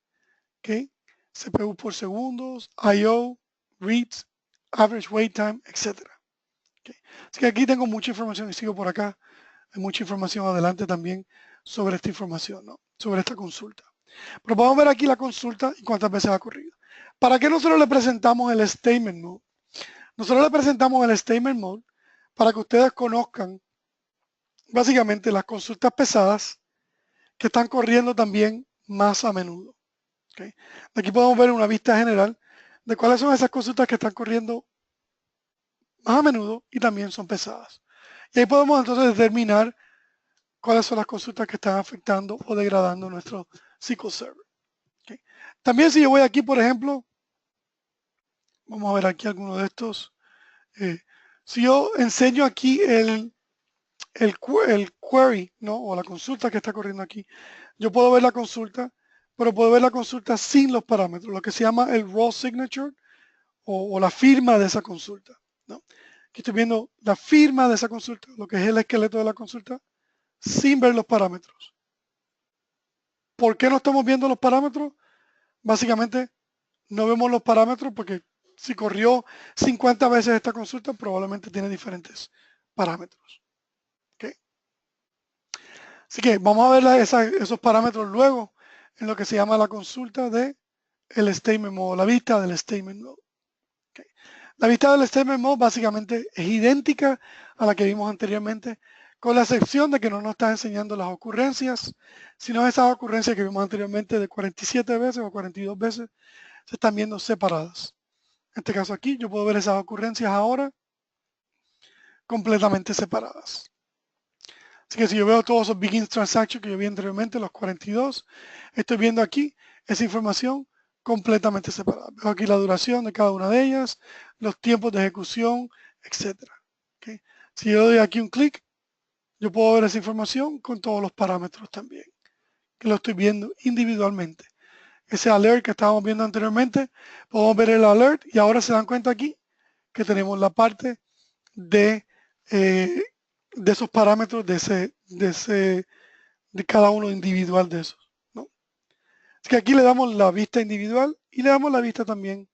S1: ¿okay?, CPU por segundos, I/O, reads, average wait time, etc. ¿Okay? Así que aquí tengo mucha información y sigo por acá. Hay mucha información adelante también sobre esta información, ¿no?, sobre esta consulta. Pero podemos ver aquí la consulta y cuántas veces ha corrido. ¿Para qué nosotros le presentamos el Statement Mode? Nosotros le presentamos el Statement Mode para que ustedes conozcan básicamente las consultas pesadas que están corriendo también más a menudo. ¿Okay? Aquí podemos ver una vista general de cuáles son esas consultas que están corriendo más a menudo y también son pesadas. Y ahí podemos entonces determinar cuáles son las consultas que están afectando o degradando nuestro SQL Server. ¿Okay? También si yo voy aquí, por ejemplo, vamos a ver aquí alguno de estos. Si yo enseño aquí el query, ¿no?, o la consulta que está corriendo aquí, yo puedo ver la consulta, pero puedo ver la consulta sin los parámetros, lo que se llama el raw signature o la firma de esa consulta, ¿no? Aquí estoy viendo la firma de esa consulta, lo que es el esqueleto de la consulta, sin ver los parámetros. ¿Por qué no estamos viendo los parámetros? Básicamente no vemos los parámetros porque si corrió 50 veces esta consulta, probablemente tiene diferentes parámetros. ¿Okay? Así que vamos a ver esos parámetros luego en lo que se llama la consulta de el statement mode, la vista del statement mode. ¿Okay? La vista del statement mode básicamente es idéntica a la que vimos anteriormente, con la excepción de que no nos está enseñando las ocurrencias, sino esas ocurrencias que vimos anteriormente de 47 veces o 42 veces, se están viendo separadas. En este caso aquí, yo puedo ver esas ocurrencias ahora completamente separadas. Así que si yo veo todos esos begins transactions que yo vi anteriormente, los 42, estoy viendo aquí esa información completamente separada. Veo aquí la duración de cada una de ellas, los tiempos de ejecución, etc. ¿Okay? Si yo doy aquí un clic, yo puedo ver esa información con todos los parámetros también, que lo estoy viendo individualmente. Ese alert que estábamos viendo anteriormente, podemos ver el alert y ahora se dan cuenta aquí que tenemos la parte de esos parámetros de cada uno individual de esos, ¿no? Así que aquí le damos la vista individual y le damos la vista también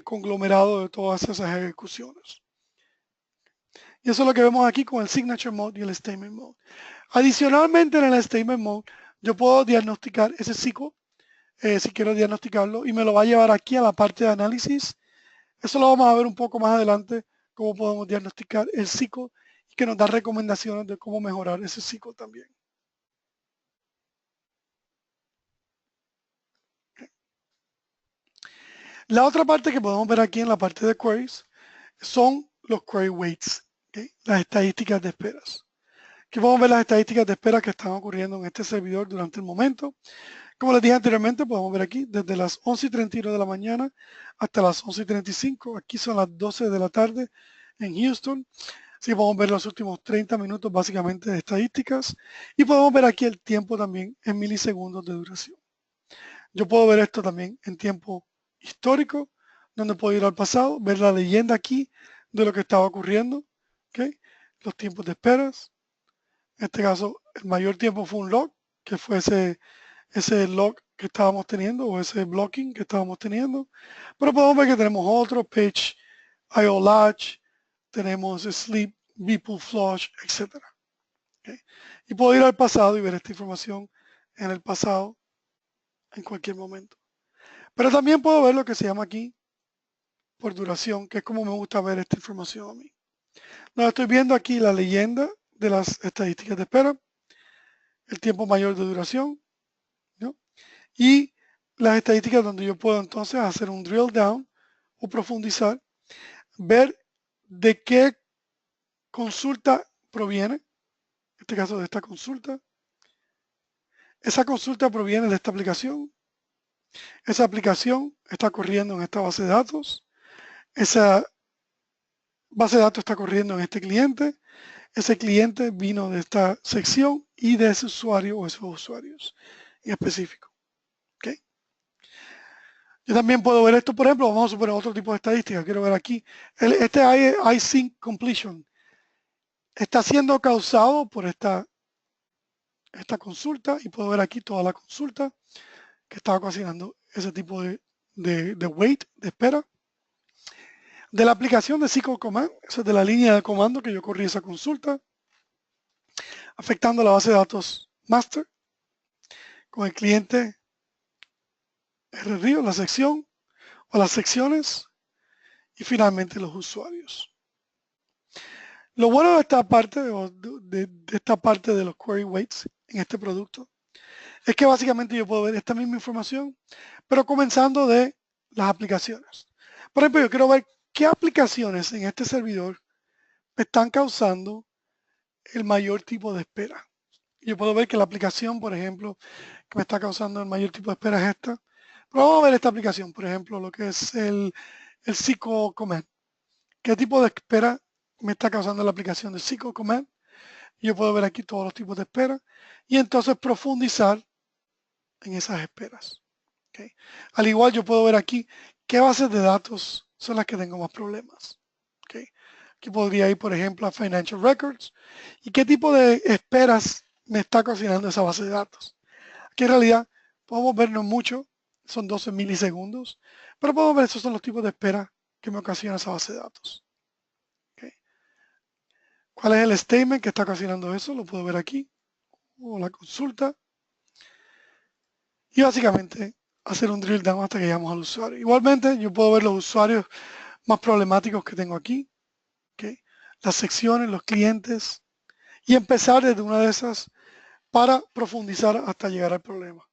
S1: conglomerado de todas esas ejecuciones. Y eso es lo que vemos aquí con el Signature Mode y el Statement Mode. Adicionalmente, en el Statement Mode, yo puedo diagnosticar ese ciclo, si quiero diagnosticarlo, y me lo va a llevar aquí a la parte de análisis. Eso lo vamos a ver un poco más adelante, cómo podemos diagnosticar el ciclo y que nos da recomendaciones de cómo mejorar ese ciclo también. La otra parte que podemos ver aquí en la parte de queries son los query weights, ¿okay? Las estadísticas de esperas. Aquí podemos ver las estadísticas de espera que están ocurriendo en este servidor durante el momento. Como les dije anteriormente, podemos ver aquí desde las 11:31 de la mañana hasta las 11:35. Aquí son las 12 de la tarde en Houston. Así que podemos ver los últimos 30 minutos básicamente de estadísticas y podemos ver aquí el tiempo también en milisegundos de duración. Yo puedo ver esto también en tiempo histórico, donde puedo ir al pasado, ver la leyenda aquí de lo que estaba ocurriendo, ¿okay? Los tiempos de esperas. En este caso, el mayor tiempo fue un log, que fue ese log que estábamos teniendo o ese blocking que estábamos teniendo. Pero podemos ver que tenemos otro, page IO latch, tenemos sleep, vpool flush, etc. ¿Okay? Y puedo ir al pasado y ver esta información en el pasado en cualquier momento. Pero también puedo ver lo que se llama aquí por duración, que es como me gusta ver esta información a mí. No, estoy viendo aquí la leyenda de las estadísticas de espera, el tiempo mayor de duración, ¿no? Y las estadísticas donde yo puedo entonces hacer un drill down o profundizar, ver de qué consulta proviene, en este caso de esta consulta. Esa consulta proviene de esta aplicación. Esa aplicación está corriendo en esta base de datos. Esa base de datos está corriendo en este cliente. Ese cliente vino de esta sección y de ese usuario o esos usuarios en específico. ¿Okay? Yo también puedo ver esto, por ejemplo, vamos a suponer otro tipo de estadística. Quiero ver aquí. Este iSync completion está siendo causado por esta consulta y puedo ver aquí toda la consulta que está ocasionando ese tipo de wait, de espera. De la aplicación de SQL Command, esa es de la línea de comando que yo corrí esa consulta, afectando la base de datos master con el cliente RRIO, la sección o las secciones y finalmente los usuarios. Lo bueno de esta parte, de esta parte de los query weights en este producto, es que básicamente yo puedo ver esta misma información, pero comenzando de las aplicaciones. Por ejemplo, yo quiero ver qué aplicaciones en este servidor me están causando el mayor tipo de espera. Yo puedo ver que la aplicación, por ejemplo, que me está causando el mayor tipo de espera es esta. Pero vamos a ver esta aplicación, por ejemplo, lo que es el SQL Command. ¿Qué tipo de espera me está causando la aplicación de SQL Command? Yo puedo ver aquí todos los tipos de espera y entonces profundizar en esas esperas. ¿Okay? Al igual yo puedo ver aquí qué bases de datos son las que tengo más problemas. ¿Okay? Aquí podría ir, por ejemplo, a Financial Records y qué tipo de esperas me está cocinando esa base de datos. Aquí en realidad podemos vernos mucho, son 12 milisegundos, pero podemos ver esos son los tipos de espera que me ocasiona esa base de datos. ¿Okay? ¿Cuál es el statement que está ocasionando eso? Lo puedo ver aquí, o la consulta. Y básicamente hacer un drill down hasta que llegamos al usuario. Igualmente yo puedo ver los usuarios más problemáticos que tengo aquí, ¿okay? Las secciones, los clientes, y empezar desde una de esas para profundizar hasta llegar al problema.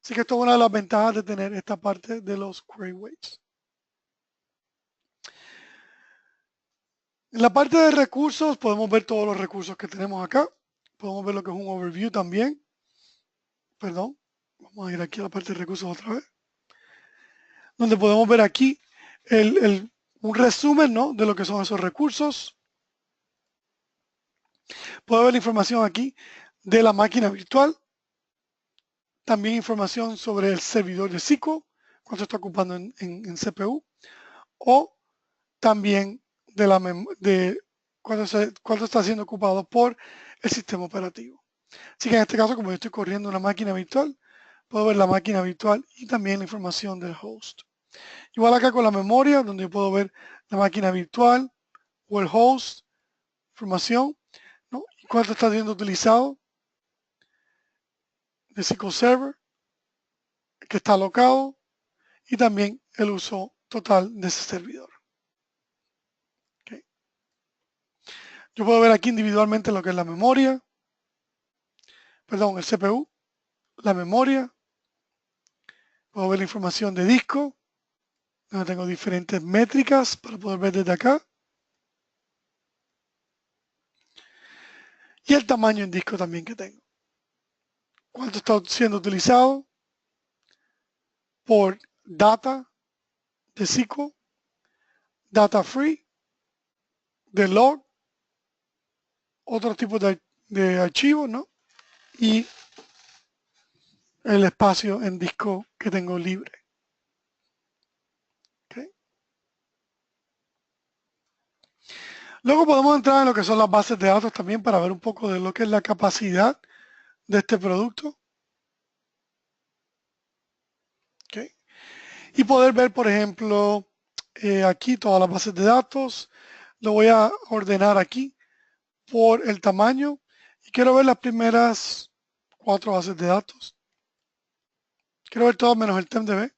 S1: Así que esto es una de las ventajas de tener esta parte de los query weights. En la parte de recursos podemos ver todos los recursos que tenemos acá. Podemos ver lo que es un overview también. Perdón, vamos a ir aquí a la parte de recursos otra vez. Donde podemos ver aquí un resumen, ¿no?, de lo que son esos recursos. Puedo ver la información aquí de la máquina virtual. También información sobre el servidor de SQL, cuánto está ocupando en CPU. O también de cuánto está siendo ocupado por el sistema operativo. Así que en este caso, como yo estoy corriendo una máquina virtual, puedo ver la máquina virtual y también la información del host. Igual acá con la memoria, donde yo puedo ver la máquina virtual o el host, información, ¿no?, y cuánto está siendo utilizado de SQL Server, que está alocado, y también el uso total de ese servidor. ¿Okay? Yo puedo ver aquí individualmente lo que es la memoria, perdón, el CPU, la memoria, puedo ver la información de disco, donde tengo diferentes métricas para poder ver desde acá, y el tamaño en disco también que tengo. Cuánto está siendo utilizado por data de SQL, data free, de log, otro tipo de archivos, ¿no?, y el espacio en disco que tengo libre. ¿Okay? Luego podemos entrar en lo que son las bases de datos también para ver un poco de lo que es la capacidad de este producto. ¿Okay? Y poder ver, por ejemplo, aquí todas las bases de datos. Lo voy a ordenar aquí por el tamaño y quiero ver las primeras 4 bases de datos. Quiero ver todo menos el TempDB.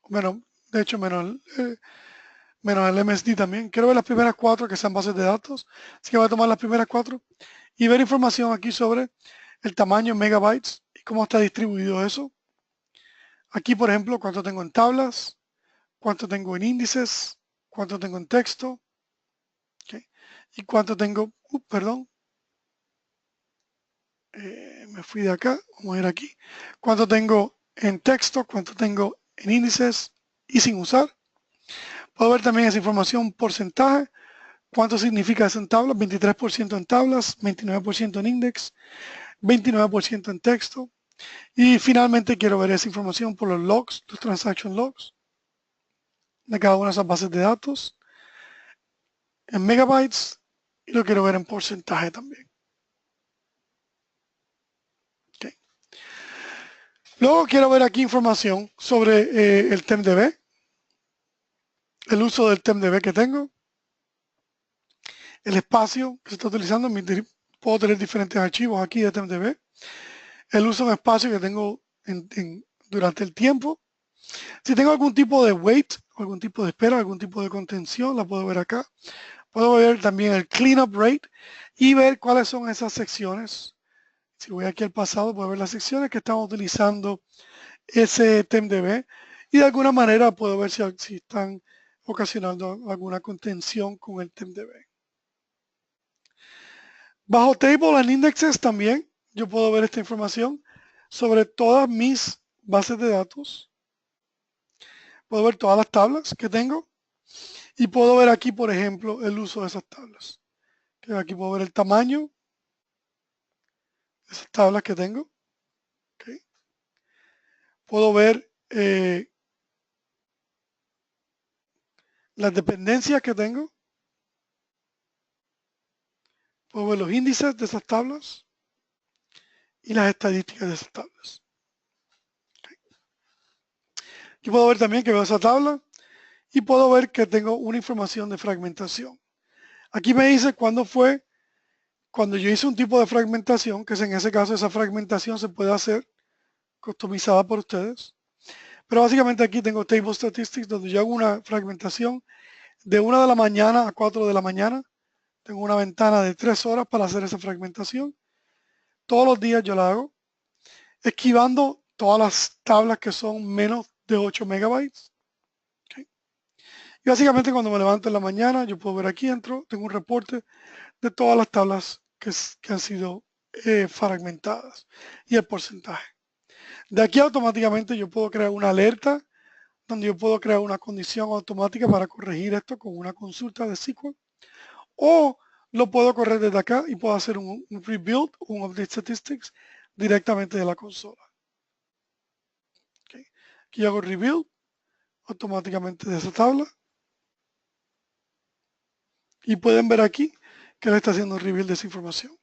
S1: Bueno, de hecho menos el MSD también. Quiero ver las primeras 4 que sean bases de datos. Así que voy a tomar las primeras 4 y ver información aquí sobre el tamaño en megabytes y cómo está distribuido eso. Aquí, por ejemplo, cuánto tengo en tablas, cuánto tengo en índices, cuánto tengo en texto, ¿okay?, y cuánto tengo, perdón, me fui de acá, vamos a ir aquí, cuánto tengo en texto, cuánto tengo en índices y sin usar. Puedo ver también esa información porcentaje, cuánto significa eso en tablas, 23% en tablas, 29% en index, 29% en texto. Y finalmente quiero ver esa información por los logs, los transaction logs de cada una de esas bases de datos en megabytes y lo quiero ver en porcentaje también. Okay. Luego quiero ver aquí información sobre el TempDB, el uso del TempDB que tengo, el espacio que se está utilizando. Puedo tener diferentes archivos aquí de TempDB, el uso en espacio que tengo durante el tiempo. Si tengo algún tipo de wait, algún tipo de espera, algún tipo de contención, la puedo ver acá. Puedo ver también el cleanup rate y ver cuáles son esas secciones. Si voy aquí al pasado, puedo ver las secciones que estamos utilizando ese TempDB y de alguna manera puedo ver si están ocasionando alguna contención con el TempDB. Bajo Table and Indexes también yo puedo ver esta información sobre todas mis bases de datos. Puedo ver todas las tablas que tengo y puedo ver aquí, por ejemplo, el uso de esas tablas. Aquí puedo ver el tamaño de esas tablas que tengo. Okay. puedo ver las dependencias que tengo, puedo ver los índices de esas tablas y las estadísticas de esas tablas. Aquí puedo ver también que veo esa tabla y puedo ver que tengo una información de fragmentación. Aquí me dice cuándo fue, cuando yo hice un tipo de fragmentación, que es en ese caso esa fragmentación se puede hacer customizada por ustedes. Pero básicamente aquí tengo Table Statistics, donde yo hago una fragmentación de 1 de la mañana a 4 de la mañana. Tengo una ventana de 3 horas para hacer esa fragmentación. Todos los días yo la hago, esquivando todas las tablas que son menos de 8 megabytes. ¿Okay? Y básicamente cuando me levanto en la mañana, yo puedo ver aquí, entro, tengo un reporte de todas las tablas que han sido fragmentadas y el porcentaje. De aquí automáticamente yo puedo crear una alerta donde yo puedo crear una condición automática para corregir esto con una consulta de SQL, o lo puedo correr desde acá y puedo hacer un rebuild, un update statistics directamente de la consola. Okay. Aquí hago rebuild automáticamente de esa tabla y pueden ver aquí que le está haciendo un rebuild de esa información.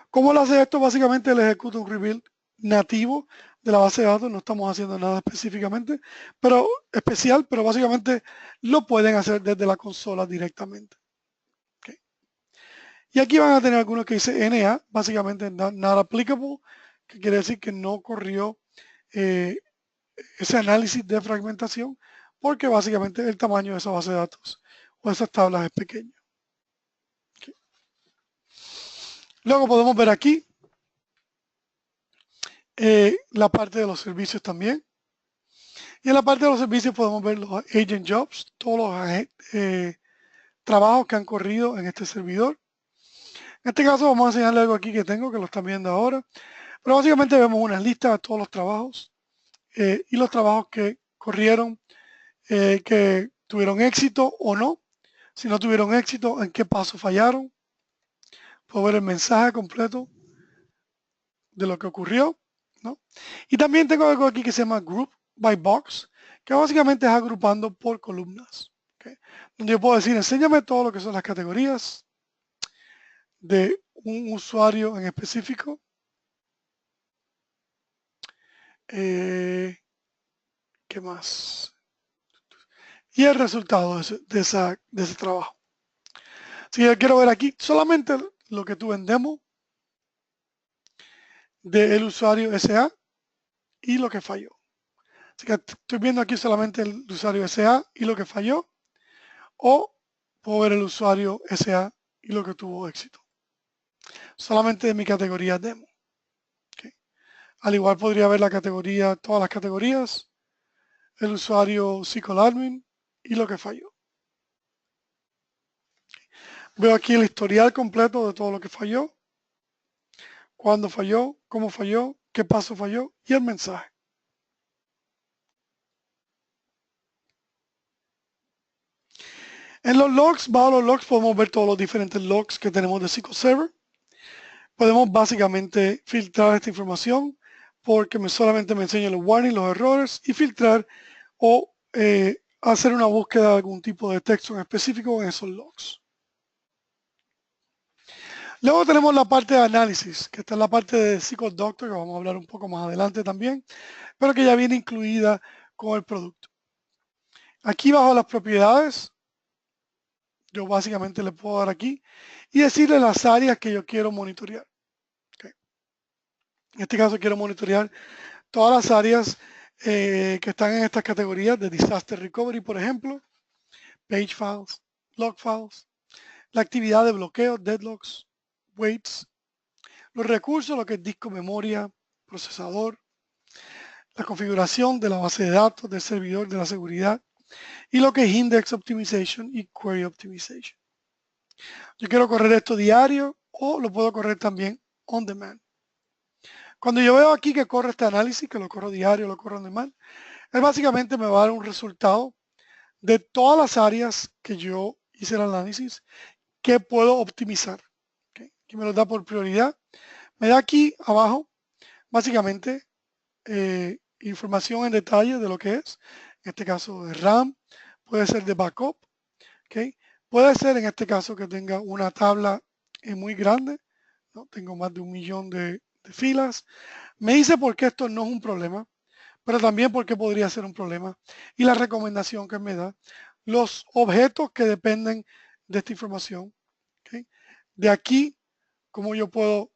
S1: ¿Cómo lo hace esto? Básicamente le ejecuta un rebuild nativo de la base de datos, no estamos haciendo nada específicamente, pero especial, pero básicamente lo pueden hacer desde la consola directamente. Okay. Y aquí van a tener algunos que dice NA, básicamente not applicable, que quiere decir que no corrió ese análisis de fragmentación, porque básicamente el tamaño de esa base de datos o esas tablas es pequeño. Okay. Luego podemos ver aquí la parte de los servicios también. Y en la parte de los servicios podemos ver los agent jobs, todos los trabajos que han corrido en este servidor. En este caso vamos a enseñarle algo aquí que tengo, que lo están viendo ahora. Pero básicamente vemos una lista de todos los trabajos y los trabajos que corrieron, que tuvieron éxito o no. Si no tuvieron éxito, en qué paso fallaron. Puedo ver el mensaje completo de lo que ocurrió, ¿no? Y también tengo algo aquí que se llama Group by Box, que básicamente es agrupando por columnas. ¿Okay? Donde yo puedo decir, enséñame todo lo que son las categorías de un usuario en específico. ¿Qué más? Y el resultado de ese trabajo. Si yo quiero ver aquí solamente lo que tuve en demo del usuario SA y lo que falló. Así que estoy viendo aquí solamente el usuario SA y lo que falló, o puedo ver el usuario SA y lo que tuvo éxito. Solamente de mi categoría demo. Okay. Al igual podría ver la categoría, todas las categorías, el usuario SQL Admin y lo que falló. Okay. Veo aquí el historial completo de todo lo que falló, cuándo falló, cómo falló, qué paso falló y el mensaje. En los logs, bajo los logs podemos ver todos los diferentes logs que tenemos de SQL Server. Podemos básicamente filtrar esta información porque solamente me enseña los warnings, los errores, y filtrar o hacer una búsqueda de algún tipo de texto en específico en esos logs. Luego tenemos la parte de análisis, que está en la parte de SQL Doctor, que vamos a hablar un poco más adelante también, pero que ya viene incluida con el producto. Aquí bajo las propiedades, yo básicamente le puedo dar aquí y decirle las áreas que yo quiero monitorear. Okay. En este caso quiero monitorear todas las áreas que están en estas categorías de Disaster Recovery, por ejemplo, Page Files, Log Files, la actividad de bloqueo, deadlocks, waits, los recursos, lo que es disco, memoria, procesador, la configuración de la base de datos, del servidor, de la seguridad, y lo que es Index Optimization y Query Optimization. Yo quiero correr esto diario o lo puedo correr también on demand. Cuando yo veo aquí que corre este análisis, que lo corro diario, lo corro on demand, él básicamente me va a dar un resultado de todas las áreas que yo hice el análisis que puedo optimizar. ¿Okay? Aquí me lo da por prioridad. Me da aquí abajo, básicamente, información en detalle de lo que es, en este caso de RAM, puede ser de backup, ¿okay? Puede ser en este caso que tenga una tabla muy grande, ¿no? Tengo más de 1 millón de filas. Me dice por qué esto no es un problema, pero también por qué podría ser un problema. Y la recomendación que me da, los objetos que dependen de esta información. ¿Okay? De aquí, cómo yo puedo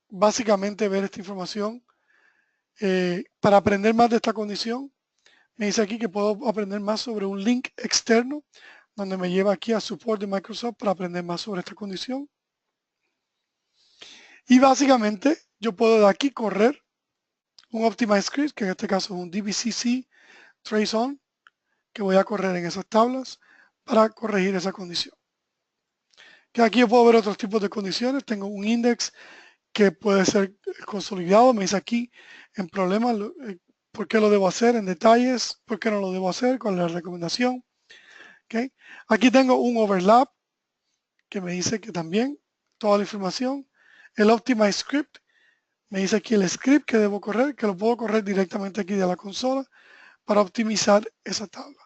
S1: básicamente ver esta información para aprender más de esta condición. Me dice aquí que puedo aprender más sobre un link externo, donde me lleva aquí a support de Microsoft para aprender más sobre esta condición. Y básicamente yo puedo de aquí correr un Optimize Script, que en este caso es un DBCC Trace On, que voy a correr en esas tablas para corregir esa condición. Que aquí yo puedo ver otros tipos de condiciones. Tengo un index que puede ser consolidado. Me dice aquí en problemas por qué lo debo hacer, en detalles, por qué no lo debo hacer, cuál es la recomendación. ¿Okay? Aquí tengo un overlap que me dice que también toda la información. El Optimize Script me dice aquí el script que debo correr, que lo puedo correr directamente aquí de la consola para optimizar esa tabla.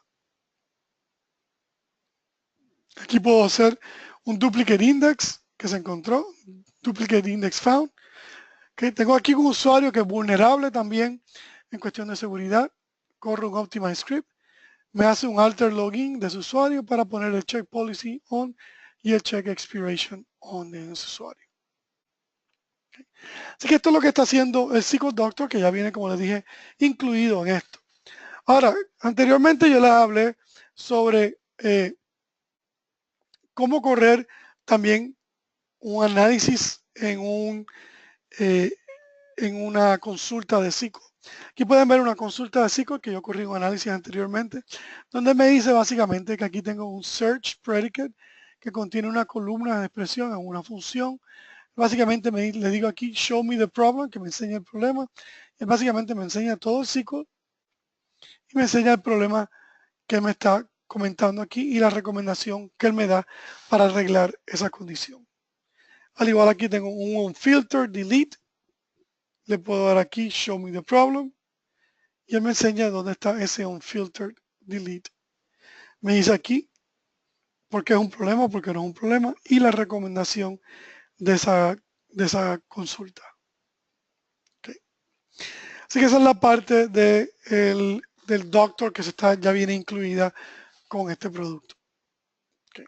S1: Aquí puedo hacer un duplicate index que se encontró, duplicate index found. Okay, tengo aquí un usuario que es vulnerable también en cuestión de seguridad. Corro un Optimize Script, me hace un alter login de su usuario para poner el check policy on y el check expiration on de ese usuario. Okay. Así que esto es lo que está haciendo el SQL Doctor, que ya viene, como les dije, incluido en esto. Ahora, anteriormente yo les hablé sobre cómo correr también un análisis en una consulta de SQL. Aquí pueden ver una consulta de SQL que yo corrí un análisis anteriormente, donde me dice básicamente que aquí tengo un search predicate que contiene una columna de expresión en una función. Básicamente le digo aquí, show me the problem, que me enseña el problema. Y básicamente me enseña todo el SQL y me enseña el problema que me está comentando aquí y la recomendación que él me da para arreglar esa condición. Al igual aquí tengo un filter, delete. Le puedo dar aquí, show me the problem. Y él me enseña dónde está ese unfiltered delete. Me dice aquí por qué es un problema, por qué no es un problema y la recomendación de esa consulta. Okay. Así que esa es la parte del doctor que ya viene incluida con este producto. Okay.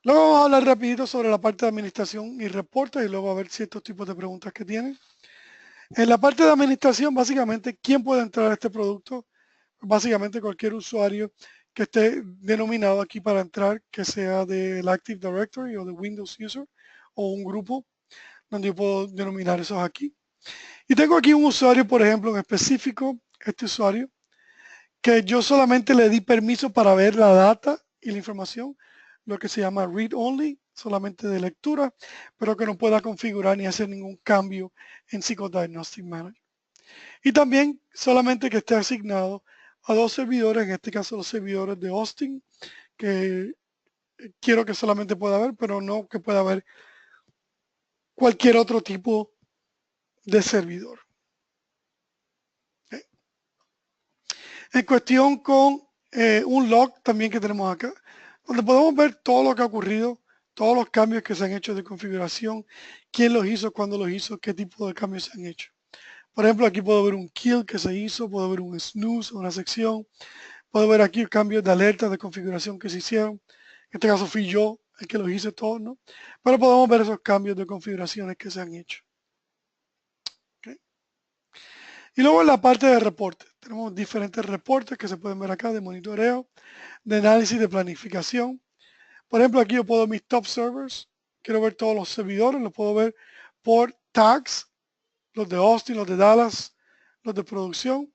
S1: Luego vamos a hablar rapidito sobre la parte de administración y reportes y luego a ver ciertos tipos de preguntas que tienen. En la parte de administración, básicamente, ¿quién puede entrar a este producto? Básicamente cualquier usuario que esté denominado aquí para entrar, que sea del Active Directory o de Windows User o un grupo donde yo puedo denominar esos aquí. Y tengo aquí un usuario, por ejemplo, en específico, este usuario, que yo solamente le di permiso para ver la data y la información, lo que se llama read only, solamente de lectura, pero que no pueda configurar ni hacer ningún cambio en SQL Diagnostic Manager. Y también solamente que esté asignado a 2 servidores, en este caso los servidores de hosting, que quiero que solamente pueda ver, pero no que pueda ver cualquier otro tipo de servidor. ¿Okay? En cuestión con un log también que tenemos acá, donde podemos ver todo lo que ha ocurrido, todos los cambios que se han hecho de configuración, quién los hizo, cuándo los hizo, qué tipo de cambios se han hecho. Por ejemplo, aquí puedo ver un kill que se hizo, puedo ver un snooze, una sección, puedo ver aquí cambios de alerta de configuración que se hicieron. En este caso fui yo el que los hice todos, ¿no? Pero podemos ver esos cambios de configuraciones que se han hecho. ¿Okay? Y luego en la parte de reportes. Tenemos diferentes reportes que se pueden ver acá de monitoreo, de análisis, de planificación. Por ejemplo, aquí yo puedo ver mis top servers. Quiero ver todos los servidores, los puedo ver por tags, los de Austin, los de Dallas, los de producción.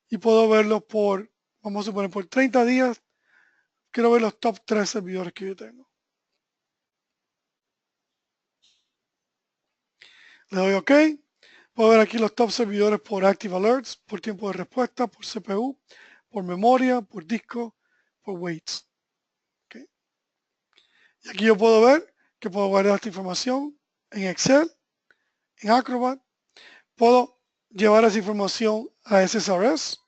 S1: Y puedo verlos por, vamos a suponer, por 30 días. Quiero ver los top 3 servidores que yo tengo. Le doy OK. Puedo ver aquí los top servidores por Active Alerts, por tiempo de respuesta, por CPU, por memoria, por disco, por weights. ¿Okay? Y aquí yo puedo ver que puedo guardar esta información en Excel, en Acrobat. Puedo llevar esa información a SSRS,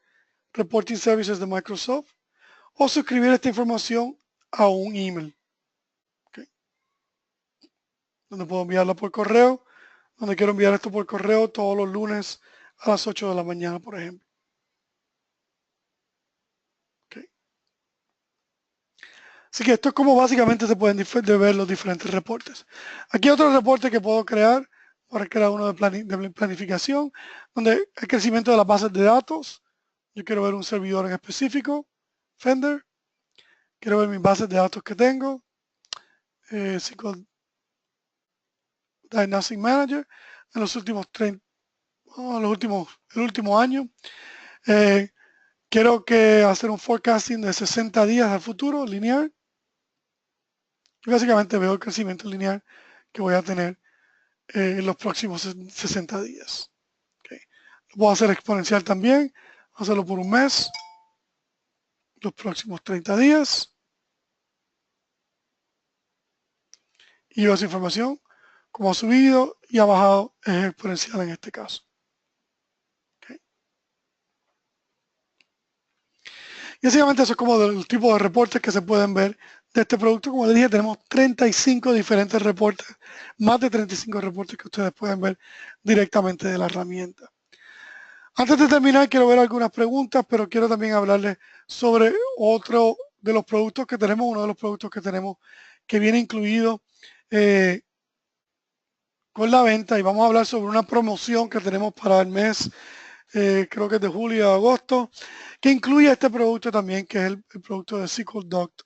S1: Reporting Services de Microsoft, o suscribir esta información a un email, ¿okay? Donde puedo enviarla por correo, donde quiero enviar esto por correo todos los lunes a las 8 de la mañana, por ejemplo. ¿Okay? Así que esto es como básicamente se pueden ver los diferentes reportes. Aquí hay otro reporte que puedo crear. Voy a crear uno de planificación, donde el crecimiento de las bases de datos. Yo quiero ver un servidor en específico, Fender. Quiero ver mis bases de datos que tengo. SQL Diagnostic Manager en los últimos el último año. Quiero hacer un forecasting de 60 días al futuro, lineal. Y básicamente veo el crecimiento lineal que voy a tener en los próximos 60 días. Okay. Lo puedo hacer exponencial también, hacerlo por un mes, los próximos 30 días. Y veo esa información, como ha subido y ha bajado, es exponencial en este caso. Okay. Y básicamente eso es como el tipo de reportes que se pueden ver de este producto. Como les dije, tenemos 35 diferentes reportes, más de 35 reportes que ustedes pueden ver directamente de la herramienta. Antes de terminar, quiero ver algunas preguntas, pero quiero también hablarles sobre otro de los productos que tenemos, uno de los productos que tenemos que viene incluido con la venta, y vamos a hablar sobre una promoción que tenemos para el mes, creo que es de julio a agosto, que incluye este producto también, que es el producto de SQL Doctor.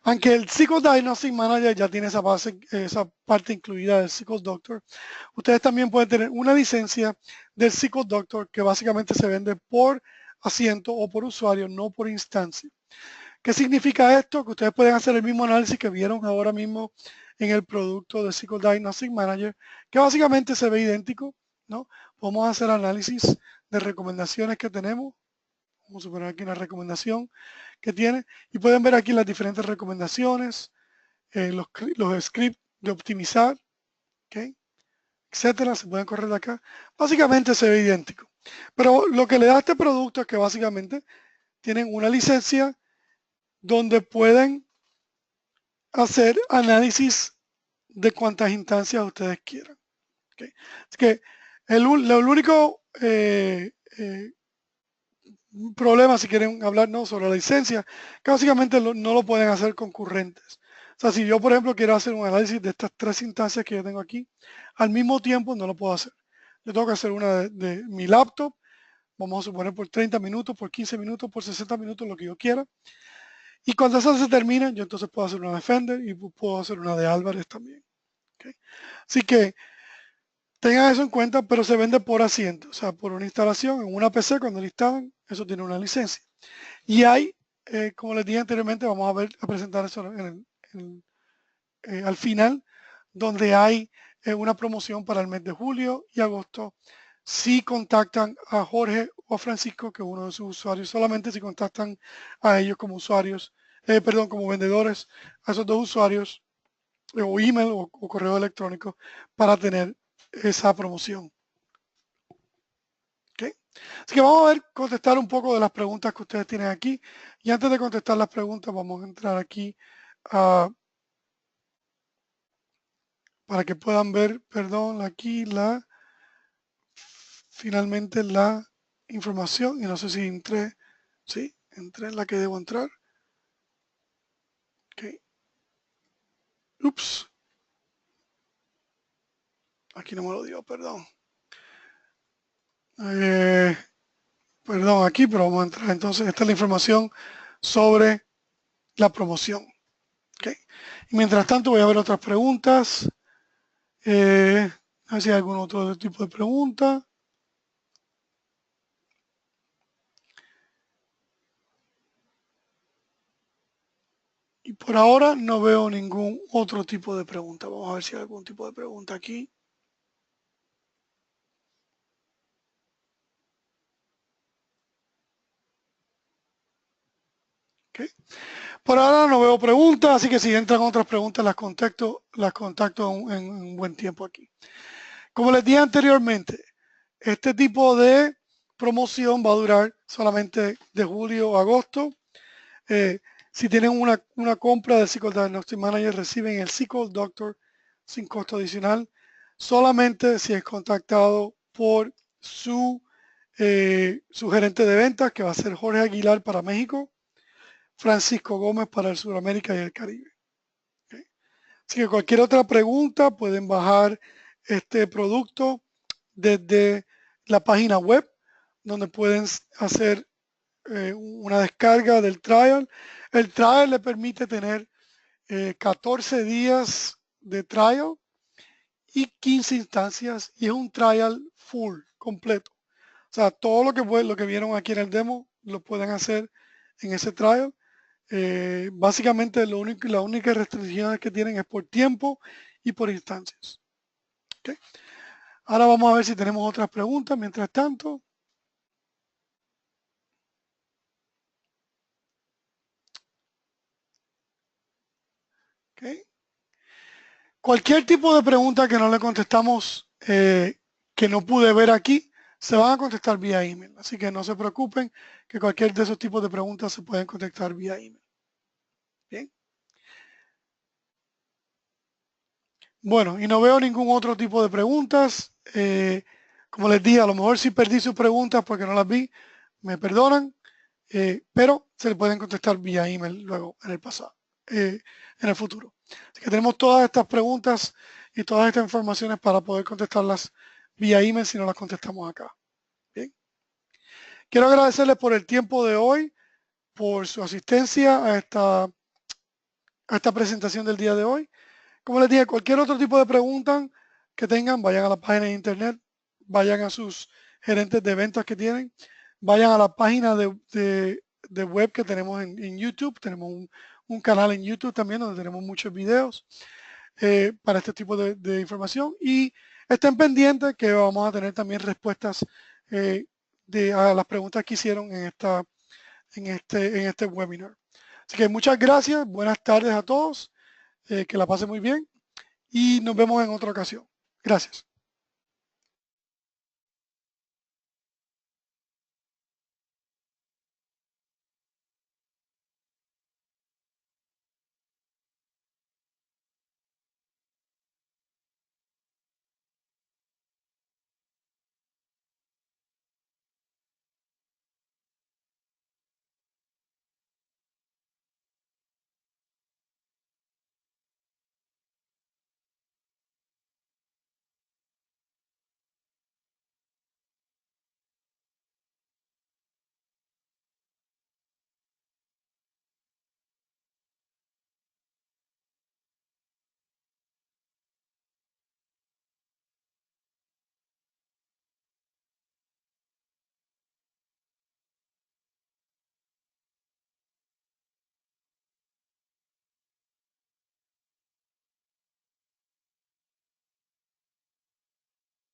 S1: Aunque el SQL Diagnostic Manager ya tiene esa parte incluida del SQL Doctor, ustedes también pueden tener una licencia del SQL Doctor que básicamente se vende por asiento o por usuario, no por instancia. ¿Qué significa esto? Que ustedes pueden hacer el mismo análisis que vieron ahora mismo en el producto de SQL Diagnostic Manager, que básicamente se ve idéntico, ¿no? Podemos hacer análisis de recomendaciones que tenemos. Vamos a poner aquí una recomendación que tiene y pueden ver aquí las diferentes recomendaciones, los scripts de optimizar, ¿okay? Etcétera, se pueden correr de acá. Básicamente se ve idéntico. Pero lo que le da a este producto es que básicamente tienen una licencia donde pueden hacer análisis de cuantas instancias ustedes quieran. ¿Okay? Así que el único problema, si quieren hablar sobre la licencia, que básicamente no lo pueden hacer concurrentes. O sea, si yo, por ejemplo, quiero hacer un análisis de estas 3 instancias que yo tengo aquí, al mismo tiempo no lo puedo hacer. Yo tengo que hacer una de mi laptop, vamos a suponer por 30 minutos, por 15 minutos, por 60 minutos, lo que yo quiera. Y cuando eso se termine, yo entonces puedo hacer una de Fender y puedo hacer una de Álvarez también. ¿Okay? Así que tengan eso en cuenta, pero se vende por asiento, o sea, por una instalación en una PC cuando la instalan, eso tiene una licencia. Y hay, como les dije anteriormente, vamos a presentar eso al final, donde hay una promoción para el mes de julio y agosto. Si contactan a Jorge o a Francisco, que es uno de sus usuarios, solamente si contactan a ellos como usuarios, como vendedores, a esos dos usuarios, o email o correo electrónico, para tener esa promoción. ¿Okay? Así que vamos a ver, contestar un poco de las preguntas que ustedes tienen aquí. Y antes de contestar las preguntas, vamos a entrar aquí para que puedan ver, perdón, aquí finalmente la información. Y no sé si entré, sí, entré en la que debo entrar. Ok. Ups. Aquí no me lo dio, perdón. Perdón, aquí, pero vamos a entrar. Entonces, esta es la información sobre la promoción. Okay. Y mientras tanto, voy a ver otras preguntas. A ver si hay algún otro tipo de pregunta. Y por ahora no veo ningún otro tipo de pregunta. Vamos a ver si hay algún tipo de pregunta aquí. Okay. Por ahora no veo preguntas, así que si entran otras preguntas las contacto en un buen tiempo aquí. Como les dije anteriormente, Este tipo de promoción va a durar solamente de julio a agosto. Si tienen una compra de SQL Diagnostic Manager, reciben el SQL Doctor sin costo adicional, solamente si es contactado por su gerente de ventas, que va a ser Jorge Aguilar para México, Francisco Gómez para el Sudamérica y el Caribe. ¿Okay? Así que cualquier otra pregunta pueden bajar este producto desde la página web, donde pueden hacer una descarga del trial. El trial le permite tener 14 días de trial y 15 instancias, y es un trial full, completo. O sea, todo lo que vieron aquí en el demo lo pueden hacer en ese trial. Básicamente la única restricción que tienen es por tiempo y por instancias. ¿Okay? Ahora vamos a ver si tenemos otras preguntas mientras tanto. ¿Okay? Cualquier tipo de pregunta que no le contestamos, que no pude ver aquí, se van a contestar vía email. Así que no se preocupen, que cualquier de esos tipos de preguntas se pueden contestar vía email. Bien. Bueno, y no veo ningún otro tipo de preguntas. Como les dije, a lo mejor si perdí sus preguntas porque no las vi, me perdonan, pero se le pueden contestar vía email luego en el pasado, en el futuro. Así que tenemos todas estas preguntas y todas estas informaciones para poder contestarlas vía email si no las contestamos acá. Bien. Quiero agradecerles por el tiempo de hoy, por su asistencia a esta presentación del día de hoy. Como les dije, cualquier otro tipo de pregunta que tengan, vayan a la página de internet, vayan a sus gerentes de ventas que tienen, vayan a la página de web que tenemos en YouTube. Tenemos un canal en YouTube también donde tenemos muchos videos para este tipo de información, y estén pendientes que vamos a tener también respuestas a las preguntas que hicieron en este webinar. Así que muchas gracias, buenas tardes a todos, que la pasen muy bien y nos vemos en otra ocasión. Gracias.